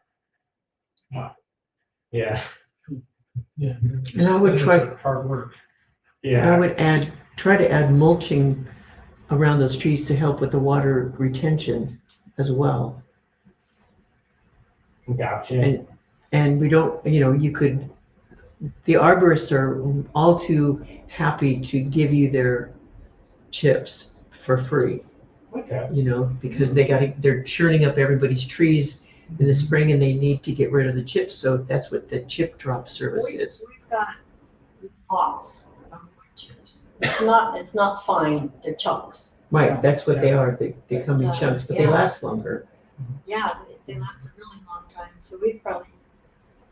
yeah, Yeah. And I would try, Hard work. I yeah, would try to add mulching around those trees to help with the water retention as well. gotcha. And we don't, you could, the arborists are all too happy to give you their chips for free, Okay. because they're churning up everybody's trees in the spring and they need to get rid of the chips. So that's what the chip drop service is. We've got lots of wood chips. It's not fine, they're chunks. Right, that's what they are. They come in But, chunks, but they yeah. last longer. Yeah, they last a really long time, so we probably,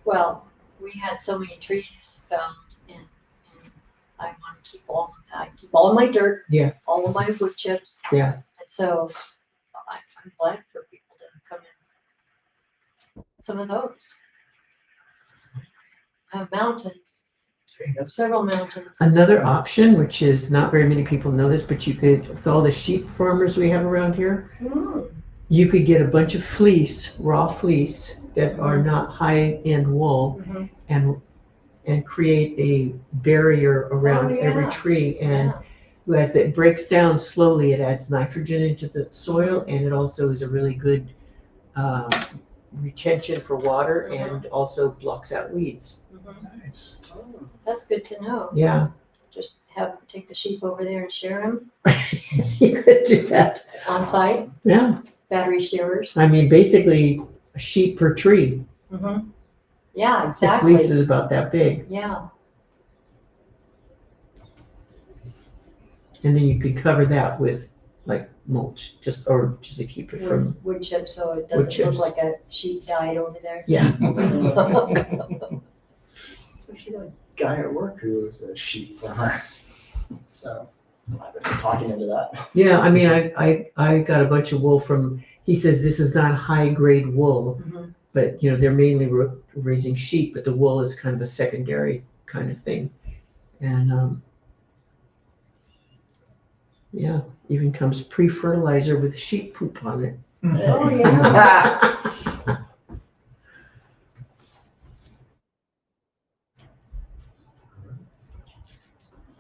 well, we had so many trees felled and I want to keep all of that. I keep all of my dirt. Yeah. All of my wood chips. Yeah. And so I'm glad for people to come in. Some of those. I have mountains, several mountains. Another option, which is not very many people know this, but you could, with all the sheep farmers we have around here, you could get a bunch of fleece, raw fleece, that are not high-end wool, Mhm. and create a barrier around every yeah. tree. And Yeah. as it breaks down slowly, it adds nitrogen into the soil, and it also is a really good retention for water, and also blocks out weeds. Mhm. Nice. Oh, that's good to know. Yeah, Just take the sheep over there and share them you could do that. on site, Yeah, battery shearers. I mean, basically a sheep per tree. Mm-hmm. Yeah, The exactly. fleece is about that big. Yeah. And then you could cover that with like mulch, just to keep it from, Wood chips, so it doesn't chips. look like a sheep died over there. yeah. Especially that guy at work who was a sheep farmer. So I've been talking into that. Yeah, I mean, I got a bunch of wool from, he says this is not high grade wool, Mhm. but they're mainly raising sheep, but the wool is kind of a secondary kind of thing. And yeah, even comes pre-fertilizer with sheep poop on it. Oh, yeah.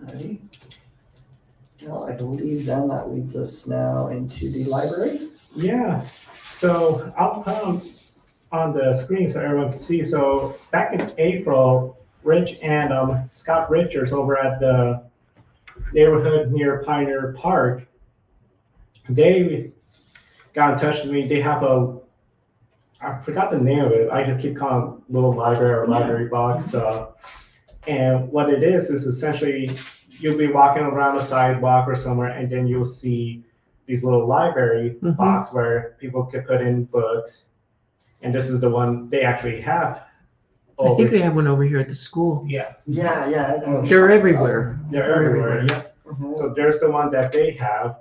Alrighty. Well, I believe then that leads us now into the library. Yeah, so I'll put on the screen so everyone can see. So back in April, Rich and Scott Richards over at the neighborhood near Pioneer Park, they got in touch with me. They have I forgot the name of it. I just keep calling it little library or library box. And what it is essentially you'll be walking around a sidewalk or somewhere, and then you'll see these little library Mhm. box where people could put in books. And this is the one they actually have. I think they have one over here at the school. Yeah. Yeah, yeah. I know. They're everywhere. They're everywhere. Yeah. Mhm. So there's the one that they have,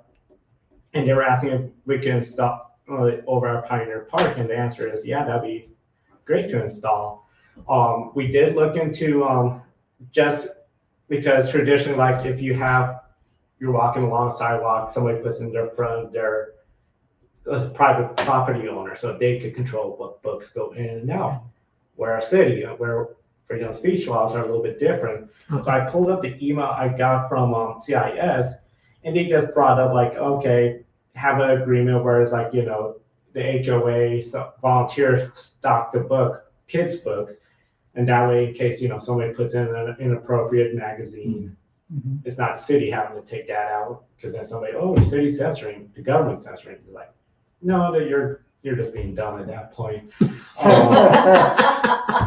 and they were asking if we can install over at Pioneer Park, and the answer is yeah, that'd be great to install. We did look into just because traditionally, like if you're walking along a sidewalk, somebody puts in their front, they're a private property owner, so they could control what books go in and out. We're a city where freedom of speech laws are a little bit different. So I pulled up the email I got from CIS, and they just brought up like, okay, have an agreement where it's like, the HOA volunteers stock the kids' books, and that way, in case, somebody puts in an inappropriate magazine, Mhm. it's not the city having to take that out, because then somebody, oh, the city's censoring, the government's censoring. You're like, no, you're just being dumb at that point.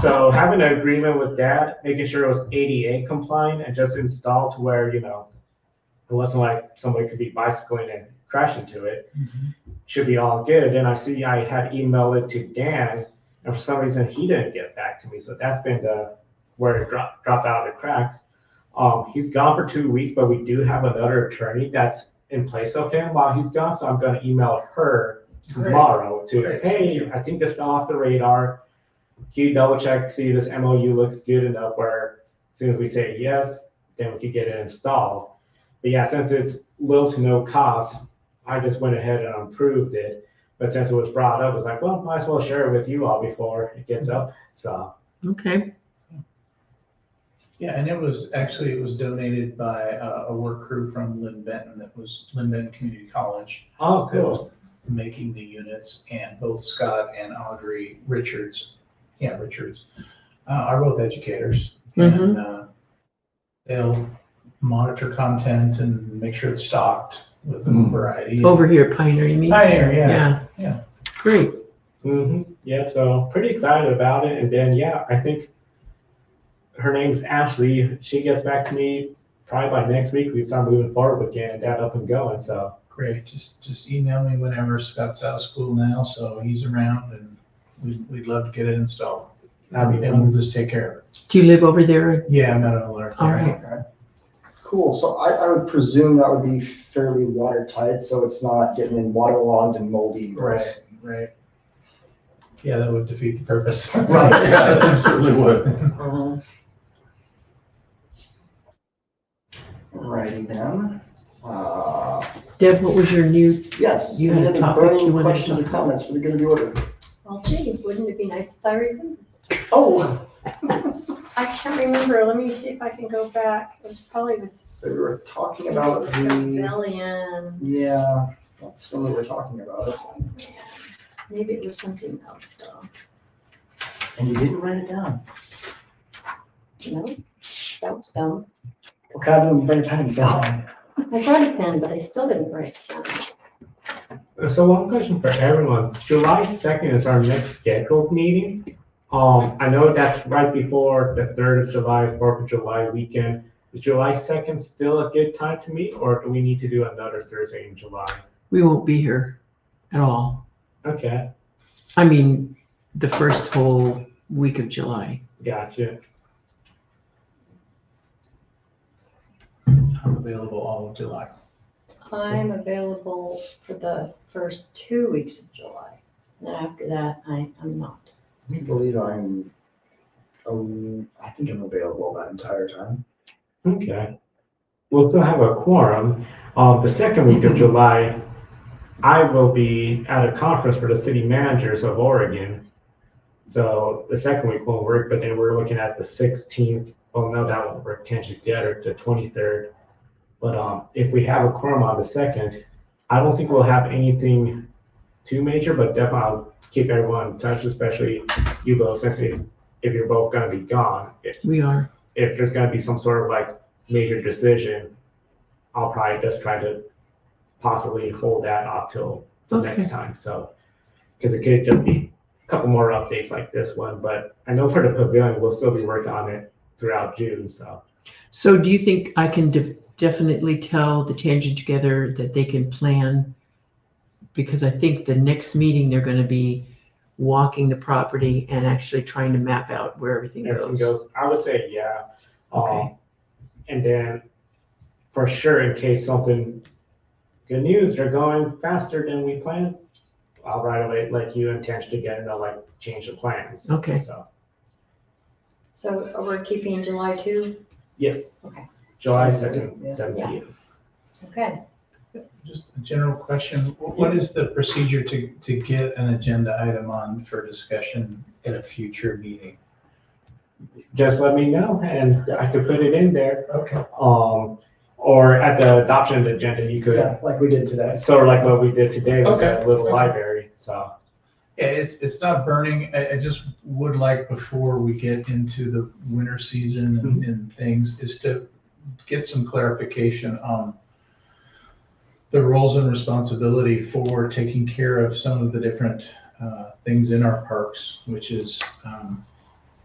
So having an agreement with that, making sure it was ADA compliant and just installed to where, it wasn't like somebody could be bicycling and crash into it, should be all good. And I see I had emailed it to Dan, and for some reason he didn't get back to me. So that's been where it dropped out of the cracks. He's gone for 2 weeks, but we do have another attorney that's in place of him while he's gone. So I'm going to email her tomorrow hey, I think this fell off the radar. Can you double check, see this MOU looks good enough where as soon as we say yes, then we can get it installed. But yeah, since it's little to no cost, I just went ahead and approved it. But since it was brought up, I was like, well, might as well share it with you all before it gets up. So Okay. Yeah, and it was donated by a work crew from Lynn Benton, that was Lynn Benton Community College, oh, that was cool. making the units, and both Scott and Audrey Richards, are both educators. Mhm. And they'll monitor content and make sure it's stocked with a variety. Over here, Pioneer, you mean? Pioneer, yeah. Yeah. Great. Mm-hmm. Yeah, so pretty excited about it. And then, yeah, I think her name's Ashley. She gets back to me probably by next week. We start moving forward with getting that up and going. So Great, just email me whenever. Scott's out of school now, so he's around, and we'd love to get it installed. that'd be And we'll fun. just take care of it. Do you live over there? Yeah, I'm not alert. All right. Okay. Cool, so I would presume that would be fairly watertight, so it's not getting in waterlogged and moldy. and gross. Right. Yeah, that would defeat the purpose. Right, yeah, it certainly would. Alrighty then. Deb, what was your new, Yes, You had any a other topic you burning wanted to questions or talk about? comments for the good of the order? Well, gee, wouldn't it be nice if I remember? Oh, I can't remember. Let me see if I can go back. It was probably with. so we were talking about the, Pavilion. yeah, that's when we were talking about it. Maybe it was something else though. And you didn't write it down. No, that was dumb. What kind of bring a pen and down? I brought a pen, but I still didn't write it down. So one question for everyone. July 2nd is our next scheduled meeting. I know that's right before the 3rd of July, 4th of July weekend. Is July 2nd still a good time to meet, or do we need to do another Thursday in July? we won't be here at all. Okay, I mean, the first whole week of July. gotcha. I'm available all of July. I'm available for the first 2 weeks of July. Then after that, I'm not. I believe I'm, I think I'm available that entire time. Okay. We'll still have a quorum. The second week of July, I will be at a conference for the city managers of Oregon. So the second week won't work, but then we're looking at the 16th. Oh, no, that won't work. Can't you get it? The 23rd. But if we have a quorum on the 2nd, I don't think we'll have anything too major, but definitely I'll keep everyone in touch, especially you both, since if you're both going to be gone. We are. If there's going to be some sort of like major decision, I'll probably just try to possibly hold that up till the Okay. next time. So, because it could just be a couple more updates like this one, but I know for the pavilion, we'll still be working on it throughout June. So do you think I can definitely tell the Tangent Together that they can plan? Because I think the next meeting, they're going to be walking the property and actually trying to map out where everything everything goes. goes, I would say, yeah. Okay. And then for sure, in case something good news, they're going faster than we planned, I'll right away let you and Tangent Together know, like change the plans. Okay. So we're keeping July 2? Yes. Okay. July Yeah. 2nd, 7 p.m. Okay. Just a general question. What is the procedure to get an agenda item on for discussion at a future meeting? Just let me know and I could put it in there. Okay. Or at the adoption agenda, you could, Yeah, like we did today. sort of like what we did today with Okay. that little Okay. library, so. Yeah, it's not burning. I just would like, before we get into the winter season and things, is to get some clarification on the roles and responsibility for taking care of some of the different things in our parks, which is,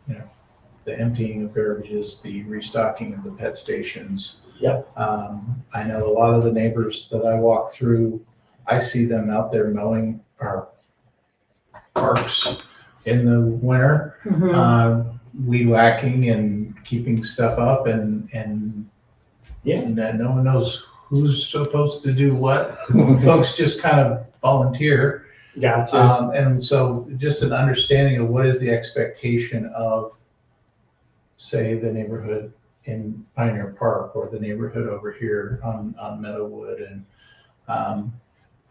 the emptying of garbages, the restocking of the pet stations. Yep. I know a lot of the neighbors that I walk through, I see them out there mowing our parks in the winter, Mhm. weed whacking and keeping stuff up and Yeah. no one knows who's supposed to do what. Folks just kind of volunteer. Gotcha. And so just an understanding of what is the expectation of, say, the neighborhood in Pioneer Park or the neighborhood over here on Meadowwood. And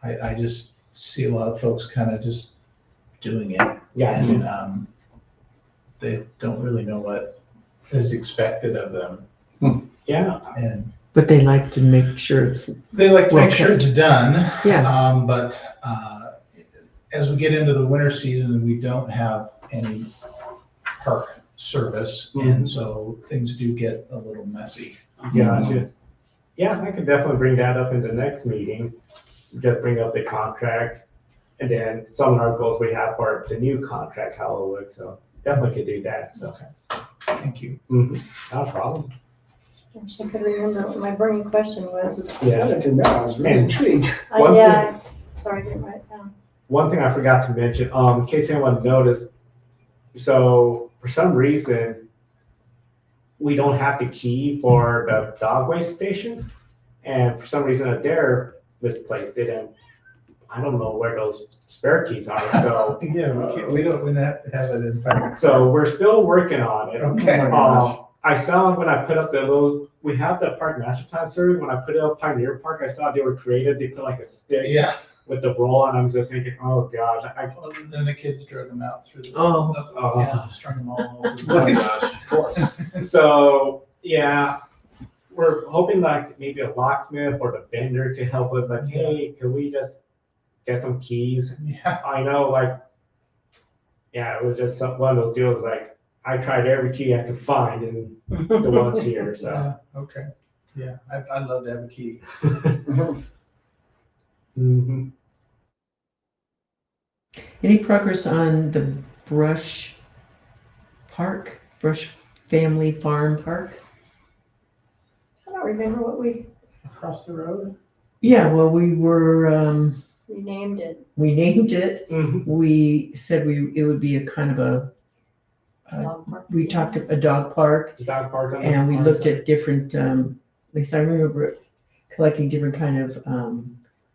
I just see a lot of folks kind of just doing it. Gotcha. And they don't really know what is expected of them. Yeah. And But they like to make sure it's, they like to Well make sure it's done. yeah, But as we get into the winter season, we don't have any park service, and so things do get a little messy. Gotcha. Yeah, I could definitely bring that up in the next meeting. Just bring up the contract. And then some of our goals we have for the new contract, how it'll look, so definitely could do that, so. Thank you. Not a problem. Wish I could remember what my burning question was. I Yeah. wanted to know, I was really And- intrigued. One Yeah, sorry, I didn't write it down. One thing I forgot to mention, in case anyone noticed, so for some reason, we don't have the key for the dog waste station. And for some reason, Adair misplaced it, and I don't know where those spare keys are, so. Yeah, we don't have it in fact. So we're still working on it. Okay. I saw when I put up we have the park master plan survey, when I put it up Pioneer Park, I saw they were creative, they put like a stick Yeah. with the roll, and I'm just thinking, oh gosh, Well, then the kids drug them out through the. Oh. Yeah, strung them all over. Oh my gosh, of course. So, yeah, we're hoping like maybe a locksmith or the vendor could help us, like, hey, can we just get some keys? Yeah. I know, like, yeah, it was just one of those deals, like, I tried every key I could find and the ones here, so. Yeah, okay. Yeah, I'd love to have a key. Mhm. Any progress on the Brush Family Farm Park? I don't remember what we Across the road? Yeah, well, we renamed it. named it. Mhm. We said it would be a kind of a, Dog park. we talked a dog park, The dog park on the and we far looked side. at different, at least I remember collecting different kind of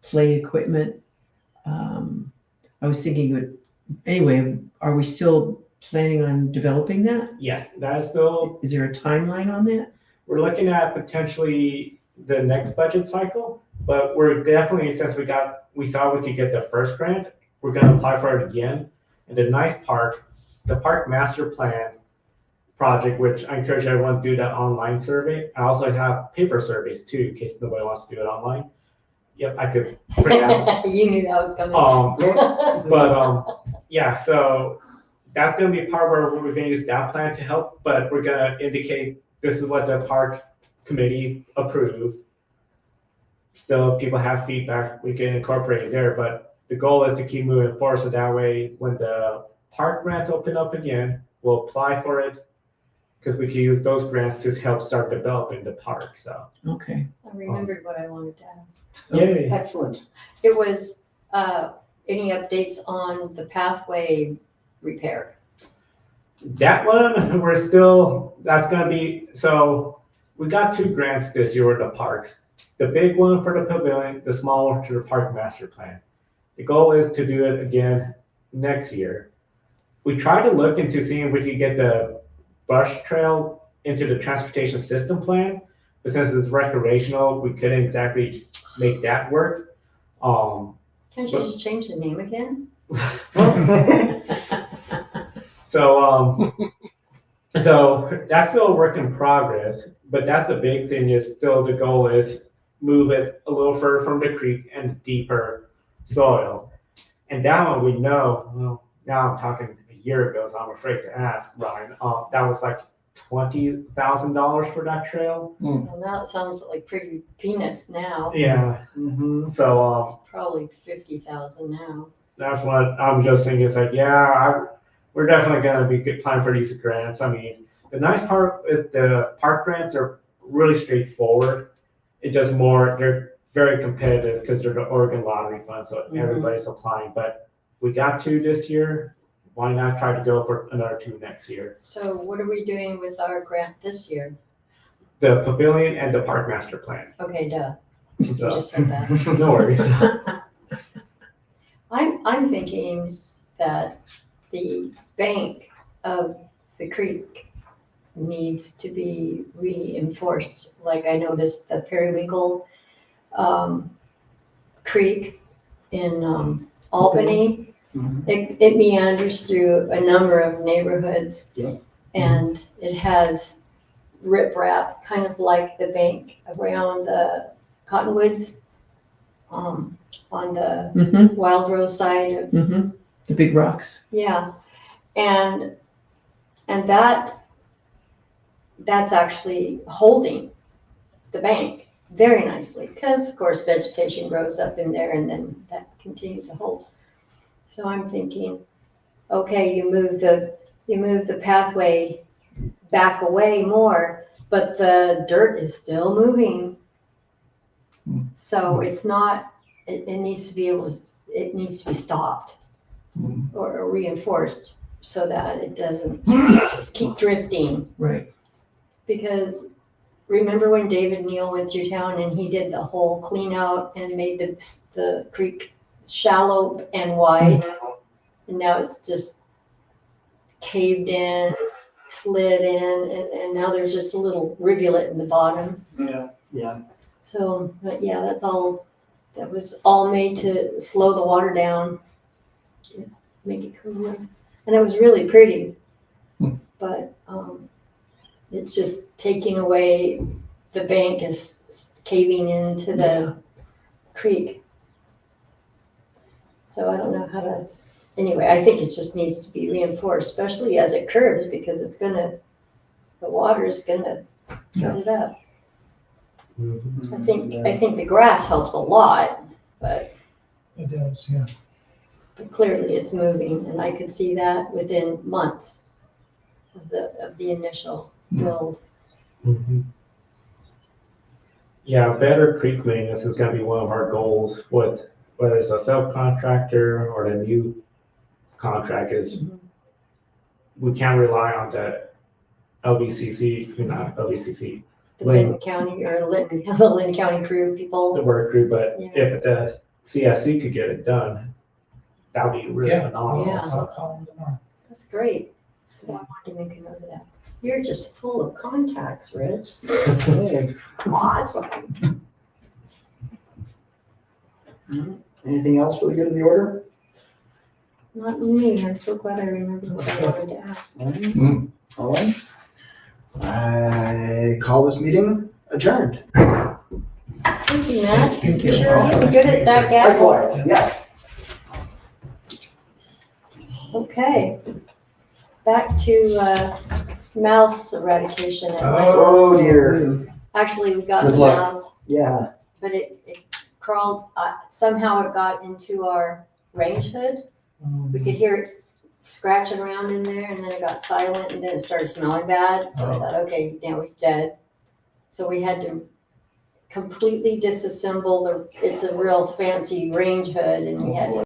play equipment. I was thinking, anyway, are we still planning on developing that? Yes, that is still, Is there a timeline on that? we're looking at potentially the next budget cycle, but we're definitely, since we saw we could get the first grant, we're gonna apply for it again. And the nice part, the park master plan project, which I encourage everyone to do that online survey. I also have paper surveys too, in case nobody wants to do it online. Yep, I could print out. You knew that was coming. But yeah, so that's gonna be part where we're gonna use that plan to help, but we're gonna indicate this is what the park committee approved. Still, if people have feedback, we can incorporate it there, but the goal is to keep moving forward, so that way, when the park grants open up again, we'll apply for it, because we can use those grants to help start developing the park, so. Okay. I remembered what I wanted to ask. Yay. Excellent. It was, any updates on the pathway repair? That one, that's gonna be, so we got 2 grants this year with the parks. The big one for the pavilion, the small one to the park master plan. The goal is to do it again next year. We tried to look into seeing if we could get the brush trail into the transportation system plan, but since it's recreational, we couldn't exactly make that work. Can't you just change the name again? So that's still a work in progress, but that's the big thing is still the goal is move it a little further from the creek and deeper soil. And that one we know, well, now I'm talking a year ago, so I'm afraid to ask, Ryan, that was like $20,000 for that trail. Well, now it sounds like pretty peanuts now. Yeah, Mhm. so, It's probably 50,000 now. that's what I'm just thinking, it's like, yeah, we're definitely gonna be applying for these grants. I mean, the nice part with the park grants are really straightforward. It's just they're very competitive because they're the Oregon lottery fund, so everybody's applying, but we got 2 this year. Why not try to go for another 2 next year? So what are we doing with our grant this year? The pavilion and the park master plan. Okay, duh, you So, just said that. no worries. I'm thinking that the bank of the creek needs to be reinforced. Like I noticed the Periwinkle Creek in Albany. Mhm. It meanders through a number of neighborhoods. Yeah. And it has riprap, kind of like the bank around the Cottonwoods, on the Mm-hmm, Wild Rose side of mm-hmm. The big rocks. yeah, and that's actually holding the bank very nicely, because of course vegetation grows up in there and then that continues to hold. So I'm thinking, okay, you move the pathway back away more, but the dirt is still moving. So it's not, it needs to be it needs to be stopped or reinforced so that it doesn't just keep drifting. Right. Because remember when David Neal went through town and he did the whole clean out and made the creek shallow and wide? And now it's just caved in, slid in, and now there's just a little rivulet in the bottom. Yeah. So, but yeah, that was all made to slow the water down, make it cooler. And it was really pretty. But it's just taking away, the bank is caving into the creek. So I don't know how to, anyway, I think it just needs to be reinforced, especially as it curves, because the water's gonna shut it up. Mhm. I think the grass helps a lot, but It does, yeah. clearly it's moving, and I could see that within months of the initial build. Mhm. Yeah, better creek maintenance is gonna be one of our goals with, whether it's a subcontractor or the new contract is, we can't rely on the LBCC, not LBCC, The Lincoln County or the Lynn County crew the people. work group, but Yeah. if the CSC could get it done, that would be really Yeah. phenomenal. Yeah. I'll call them tomorrow. That's great. I wanted to make a note of that. You're just full of contacts, Rich. Awesome. Anything else for the good of the order? Not me. I'm so glad I remembered what I wanted to ask. All right. I call this meeting adjourned. Thank you, Matt. Thank you. Sure, you were good at that gavel. Likewise, yes. Okay. Back to mouse eradication at my Oh house. dear, Actually, we got Good the luck. mouse, yeah. but it crawled, somehow it got into our range hood. We could hear it scratching around in there, and then it got silent, and then it started smelling bad. So I thought, okay, now he's dead. So we had to completely disassemble it's a real fancy range hood, and we had to